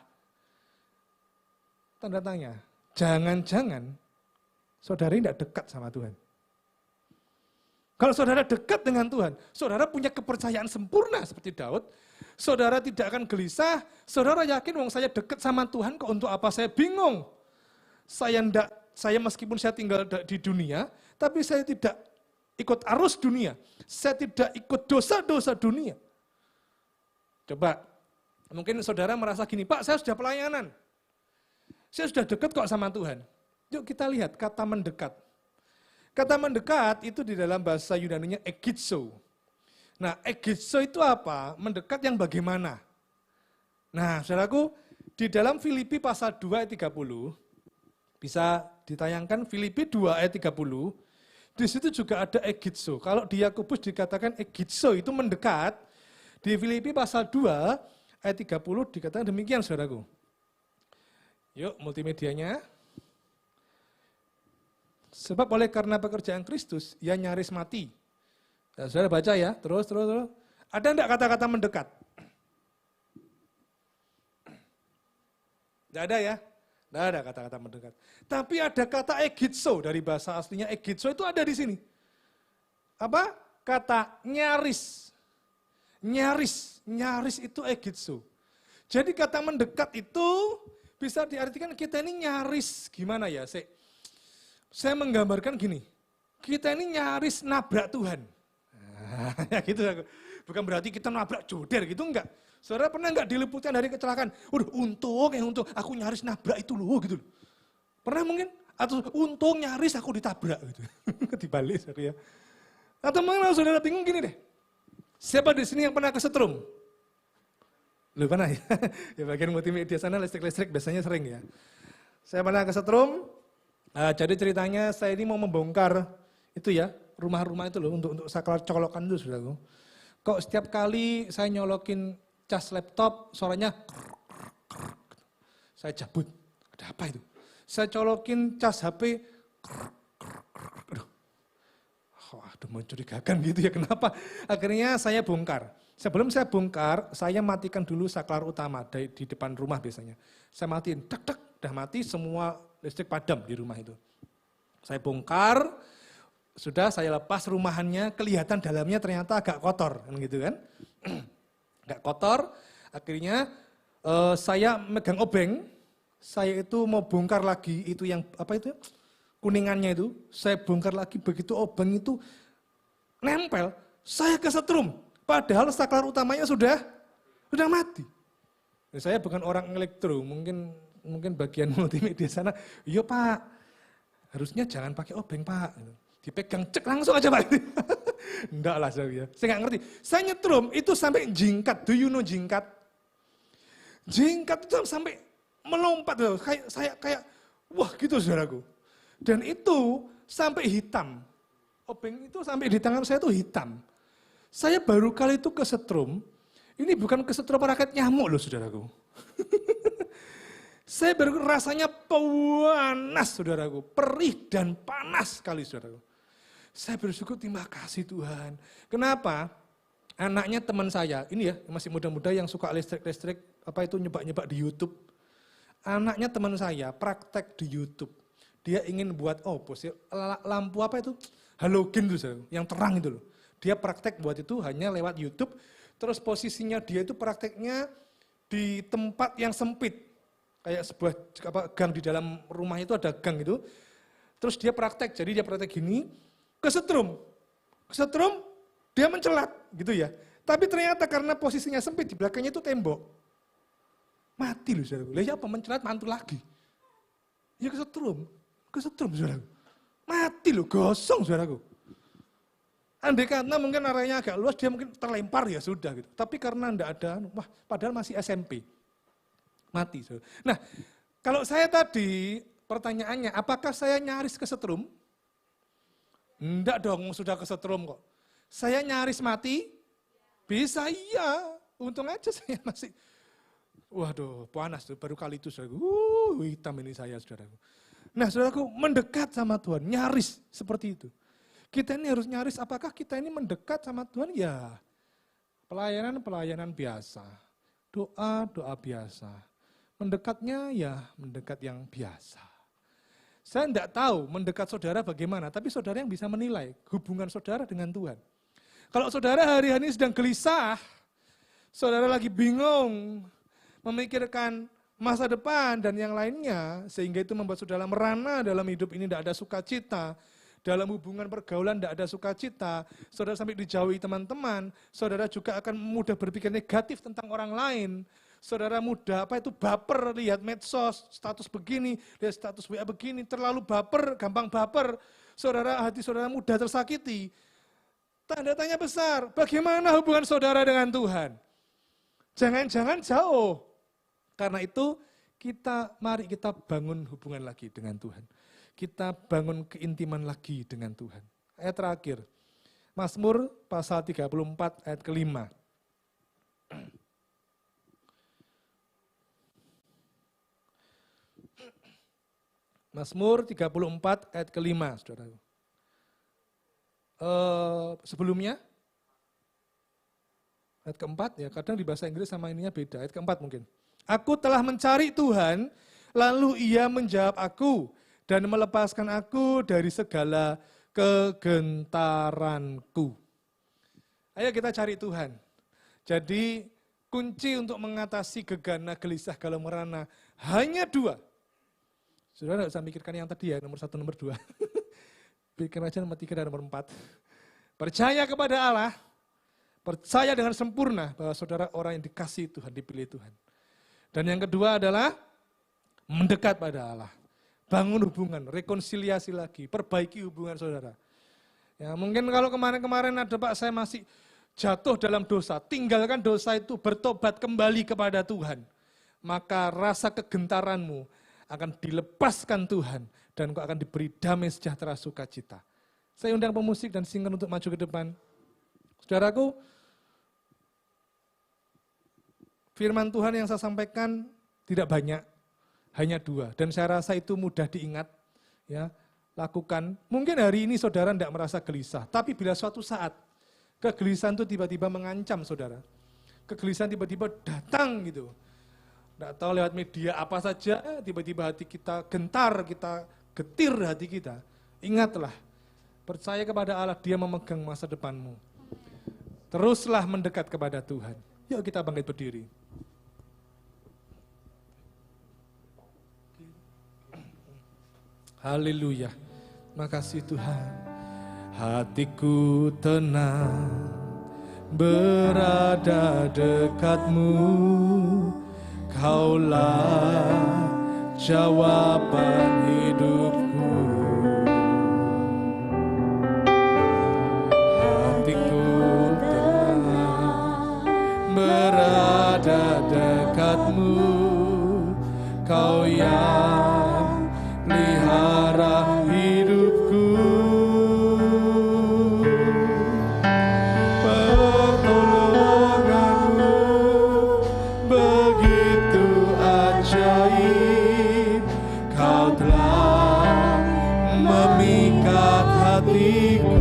tanda tanya, jangan-jangan saudara ini tidak dekat sama Tuhan. Kalau saudara dekat dengan Tuhan, saudara punya kepercayaan sempurna seperti Daud, saudara tidak akan gelisah, saudara yakin, wong saya dekat sama Tuhan, kok untuk apa saya bingung? Saya meskipun saya tinggal di dunia, tapi saya tidak ikut arus dunia, saya tidak ikut dosa-dosa dunia. Coba, mungkin saudara merasa gini, Pak saya sudah pelayanan, saya sudah dekat kok sama Tuhan. Yuk kita lihat kata mendekat. Kata mendekat itu di dalam bahasa Yunaninya egizo. Nah egizo itu apa? Mendekat yang bagaimana? Nah saudaraku, di dalam Filipi pasal 2 ayat 30, bisa ditayangkan Filipi 2 ayat 30, di situ juga ada egizo. Kalau di Yakobus dikatakan egizo itu mendekat, di Filipi pasal 2 ayat 30 dikatakan demikian saudaraku. Yuk multimedianya. Sebab oleh karena pekerjaan Kristus, ia nyaris mati. Nah, saudara baca ya, terus. Ada enggak kata-kata mendekat? Tidak ada ya? Tidak ada kata-kata mendekat. Tapi ada kata egizo, dari bahasa aslinya egizo itu ada di sini. Apa? Kata nyaris. Nyaris itu egizo. Jadi kata mendekat itu bisa diartikan kita ini nyaris, gimana ya? Saya menggambarkan gini, kita ini nyaris nabrak Tuhan. Ya gitu, bukan berarti kita nabrak joder gitu, enggak. Saudara pernah enggak diliputkan dari kecelakaan? Untung aku nyaris nabrak itu loh gitu. Pernah mungkin? Atau untung nyaris aku ditabrak gitu. Dibalik saudara ya. Atau mungkin saudara bingung gini deh. Siapa di sini yang pernah kesetrum? Lu pernah ya? Ya bagian multimedia sana listrik-listrik biasanya sering ya. Saya pernah kesetrum. Jadi ceritanya saya ini mau membongkar itu ya, rumah-rumah itu loh untuk saklar colokan itu saudaraku. Kok setiap kali saya nyolokin cas laptop suaranya saya cabut. Ada apa itu? Saya colokin cas HP aduh mencurigakan gitu ya, kenapa? Akhirnya saya bongkar. Sebelum saya bongkar, saya matikan dulu saklar utama di depan rumah biasanya. Saya matiin, udah mati, semua listrik padam di rumah itu. Saya bongkar, sudah saya lepas rumahannya, kelihatan dalamnya ternyata agak kotor, kan gitu kan. Agak kotor, akhirnya saya megang obeng, saya itu mau bongkar lagi itu yang apa itu kuningannya itu, saya bongkar lagi, begitu obeng itu nempel, saya kesetrum. Padahal saklar utamanya sudah mati. Saya bukan orang elektro, mungkin bagian multimedia sana, iya Pak, harusnya jangan pakai obeng Pak. Dipegang cek langsung aja Pak. Enggak lah saya nggak ngerti. Saya nyetrum itu sampai jingkat, do you know jingkat? Jingkat itu sampai melompat, kayak wah gitu saudaraku. Dan itu sampai hitam. Obeng itu sampai di tangan saya itu hitam. Saya baru kali itu kesetrum. Ini bukan kesetrum raket nyamuk loh saudaraku. Saya baru rasanya panas saudaraku. Perih dan panas sekali saudaraku. Saya bersyukur terima kasih Tuhan. Kenapa? Anaknya teman saya, ini ya masih muda-muda yang suka listrik-listrik, apa itu nyebak-nyebak di YouTube. Anaknya teman saya praktek di YouTube. Dia ingin buat lampu apa itu halogen tuh yang terang itu loh. Dia praktek buat itu hanya lewat YouTube. Terus posisinya dia itu prakteknya di tempat yang sempit, kayak sebuah gang di dalam rumah itu ada gang itu. Terus dia praktek, jadi dia praktek gini, kesetrum, dia mencelat gitu ya. Tapi ternyata karena posisinya sempit di belakangnya itu tembok, mati loh saudaraku. Lah ya apa mencelat mantul lagi? Ya kesetrum saudaraku. Mati loh, gosong saudaraku. Andai karena mungkin areanya agak luas, dia mungkin terlempar ya sudah gitu. Tapi karena enggak ada, padahal masih SMP. Mati saudara. Nah, kalau saya tadi pertanyaannya, apakah saya nyaris kesetrum? Enggak dong, sudah kesetrum kok. Saya nyaris mati? Bisa iya, untung aja saya masih. Waduh, panas tuh, baru kali itu saudaraku. Hitam ini saya saudaraku. Nah saudaraku, mendekat sama Tuhan, nyaris seperti itu. Kita ini harus nyaris, apakah kita ini mendekat sama Tuhan? Ya, pelayanan biasa, doa biasa. Mendekatnya ya mendekat yang biasa. Saya tidak tahu mendekat saudara bagaimana, tapi saudara yang bisa menilai hubungan saudara dengan Tuhan. Kalau saudara hari-hari ini sedang gelisah, saudara lagi bingung, memikirkan masa depan dan yang lainnya, sehingga itu membuat saudara merana dalam hidup ini, tidak ada sukacita, dalam hubungan pergaulan tidak ada sukacita, saudara sampai dijauhi teman-teman, saudara juga akan mudah berpikir negatif tentang orang lain, saudara mudah baper, lihat medsos, status begini, lihat status WA begini, terlalu baper, gampang baper, hati saudara mudah tersakiti. Tanda tanya besar, bagaimana hubungan saudara dengan Tuhan? Jangan-jangan jauh. Karena itu mari kita bangun hubungan lagi dengan Tuhan. Kita bangun keintiman lagi dengan Tuhan. Ayat terakhir, Mazmur pasal 34 ayat ke-5. Mazmur 34 ayat ke-5, saudara. Sebelumnya, ayat keempat ya, kadang di bahasa Inggris sama ininya beda, ayat keempat mungkin. Aku telah mencari Tuhan, lalu Ia menjawab aku dan melepaskan aku dari segala kegentaranku. Ayo kita cari Tuhan. Jadi kunci untuk mengatasi gegana, gelisah, galau merana hanya dua. Saudara tidak usah mikirkan yang tadi ya, nomor 1, nomor 2. Pikir aja nomor 3 dan nomor 4. Percaya kepada Allah, percaya dengan sempurna bahwa saudara orang yang dikasihi Tuhan, dipilih Tuhan. Dan yang kedua adalah mendekat pada Allah. Bangun hubungan, rekonsiliasi lagi, perbaiki hubungan saudara. Ya, mungkin kalau kemarin-kemarin ada Pak, saya masih jatuh dalam dosa, tinggalkan dosa itu, bertobat kembali kepada Tuhan. Maka rasa kegentaranmu akan dilepaskan Tuhan dan kau akan diberi damai sejahtera sukacita. Saya undang pemusik dan singer untuk maju ke depan. Saudaraku, firman Tuhan yang saya sampaikan tidak banyak, hanya 2. Dan saya rasa itu mudah diingat, ya, lakukan. Mungkin hari ini saudara tidak merasa gelisah, tapi bila suatu saat kegelisahan itu tiba-tiba mengancam saudara, kegelisahan tiba-tiba datang gitu, tidak tahu lewat media apa saja, tiba-tiba hati kita gentar, kita getir hati kita. Ingatlah, percaya kepada Allah, Dia memegang masa depanmu. Teruslah mendekat kepada Tuhan. Yuk kita bangkit berdiri. Haleluya. Makasih Tuhan. Hatiku tenang berada dekatmu. Kaulah jawaban hidupku. Hatiku tenang berada dekatmu. Kau yang pelihara hidupku. Pertolonganmu begitu ajaib. Kau telah memikat hatiku.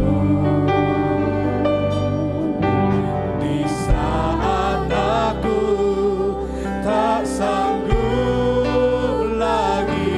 Di saat aku tak sanggup lagi,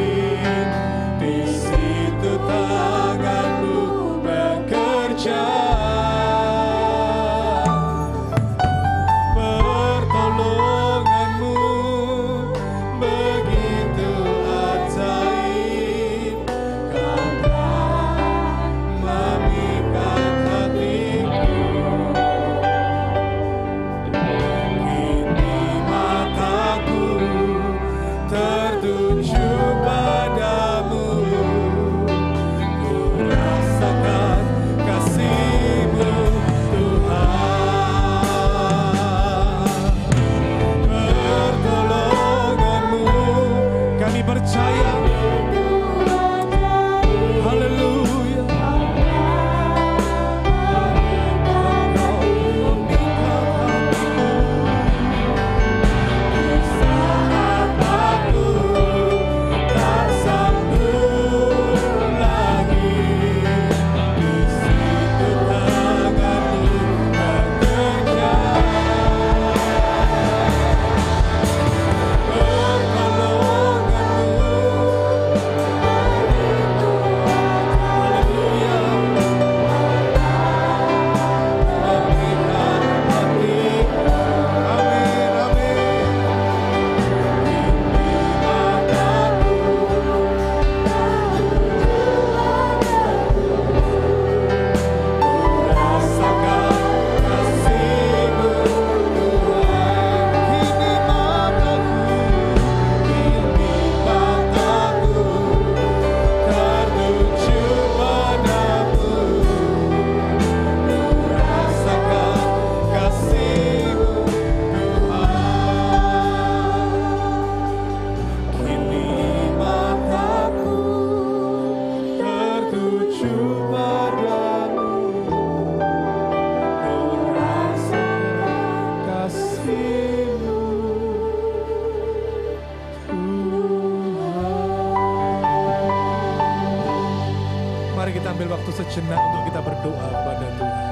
ambil waktu sejenak untuk kita berdoa kepada Tuhan.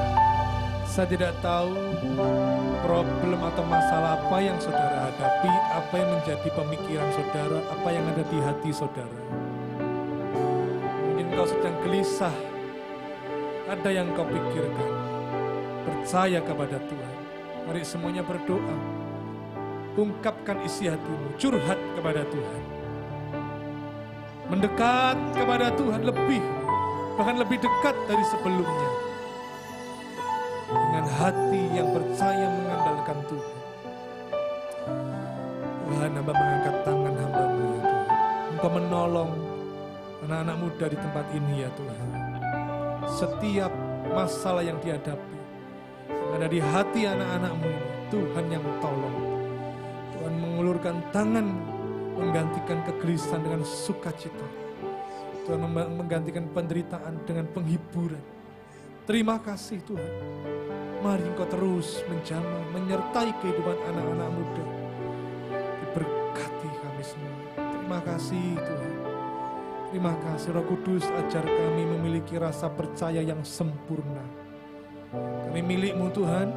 Saya tidak tahu problem atau masalah apa yang saudara hadapi, apa yang menjadi pemikiran saudara, apa yang ada di hati saudara. Mungkin kau sedang gelisah, ada yang kau pikirkan. Percaya kepada Tuhan. Mari semuanya berdoa. Ungkapkan isi hatimu, curhat kepada Tuhan. Mendekat kepada Tuhan lebih, bahkan lebih dekat dari sebelumnya. Dengan hati yang percaya mengandalkan Tuhan. Tuhan, hamba mengangkat tangan hamba-Mu ya Tuhan. Engkau menolong anak-anak muda di tempat ini ya Tuhan. Setiap masalah yang dihadapi, yang ada di hati anak-anak-Mu ini, Tuhan yang tolong. Tuhan mengulurkan tangan, menggantikan kegelisahan dengan sukacita. Tuhan menggantikan penderitaan dengan penghiburan. Terima kasih Tuhan. Mari Engkau terus menjamah, menyertai kehidupan anak-anak muda. Diberkati kami semua. Terima kasih Tuhan. Terima kasih Roh Kudus, ajar kami memiliki rasa percaya yang sempurna. Kami milik-Mu Tuhan.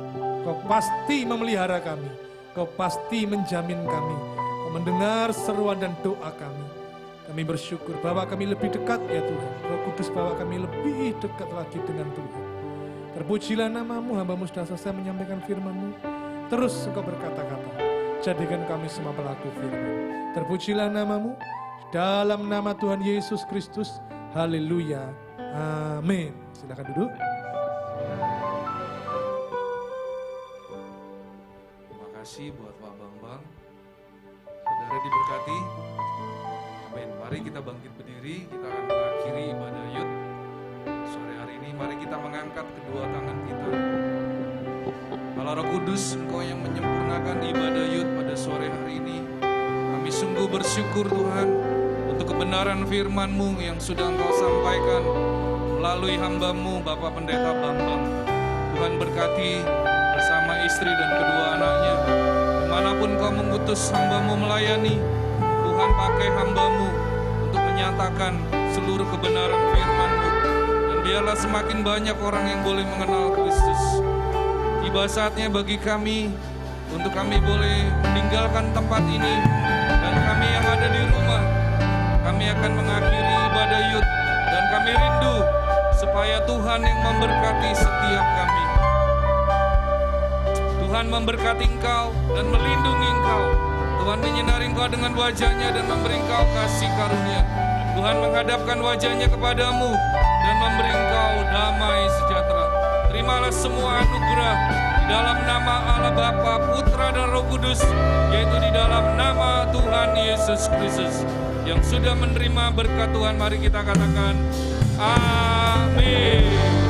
Kau pasti memelihara kami. Kau pasti menjamin kami. Kau mendengar seruan dan doa kami. Kami bersyukur bahwa kami lebih dekat ya Tuhan. Roh Kudus, bahwa kami lebih dekat lagi dengan Tuhan. Terpujilah nama-Mu, hamba-Mu sudah selesai menyampaikan firman-Mu. Terus Engkau berkata-kata, jadikan kami semua pelaku firman. Terpujilah nama-Mu, dalam nama Tuhan Yesus Kristus. Haleluya. Amin. Silakan duduk. Terima kasih buat Pak Bambang. Saudara diberkati. Amin. Mari kita bangkit berdiri, kita akan mengakhiri ibadah Yud sore hari ini. Mari kita mengangkat kedua tangan kita. Allah Roh Kudus, Engkau yang menyempurnakan ibadah Yud pada sore hari ini. Kami sungguh bersyukur Tuhan untuk kebenaran firman-Mu yang sudah Engkau sampaikan melalui hamba-Mu Bapak Pendeta Bambang. Tuhan berkati bersama istri dan kedua anaknya. Dimanapun Kau mengutus hamba-Mu melayani, Tuhan pakai hamba-Mu untuk menyatakan seluruh kebenaran firman-Mu. Dan biarlah semakin banyak orang yang boleh mengenal Kristus. Tiba saatnya bagi kami untuk kami boleh meninggalkan tempat ini. Dan kami yang ada di rumah, kami akan mengakhiri ibadah Yud. Dan kami rindu supaya Tuhan yang memberkati setiap kami. Tuhan memberkati engkau dan melindungi engkau. Tuhan menyinari engkau dengan wajahnya dan memberi engkau kasih karunia. Tuhan menghadapkan wajahnya kepadamu dan memberi engkau damai sejahtera. Terimalah semua anugerah di dalam nama Allah Bapa, Putra dan Roh Kudus, yaitu di dalam nama Tuhan Yesus Kristus. Yang sudah menerima berkat Tuhan, mari kita katakan amin.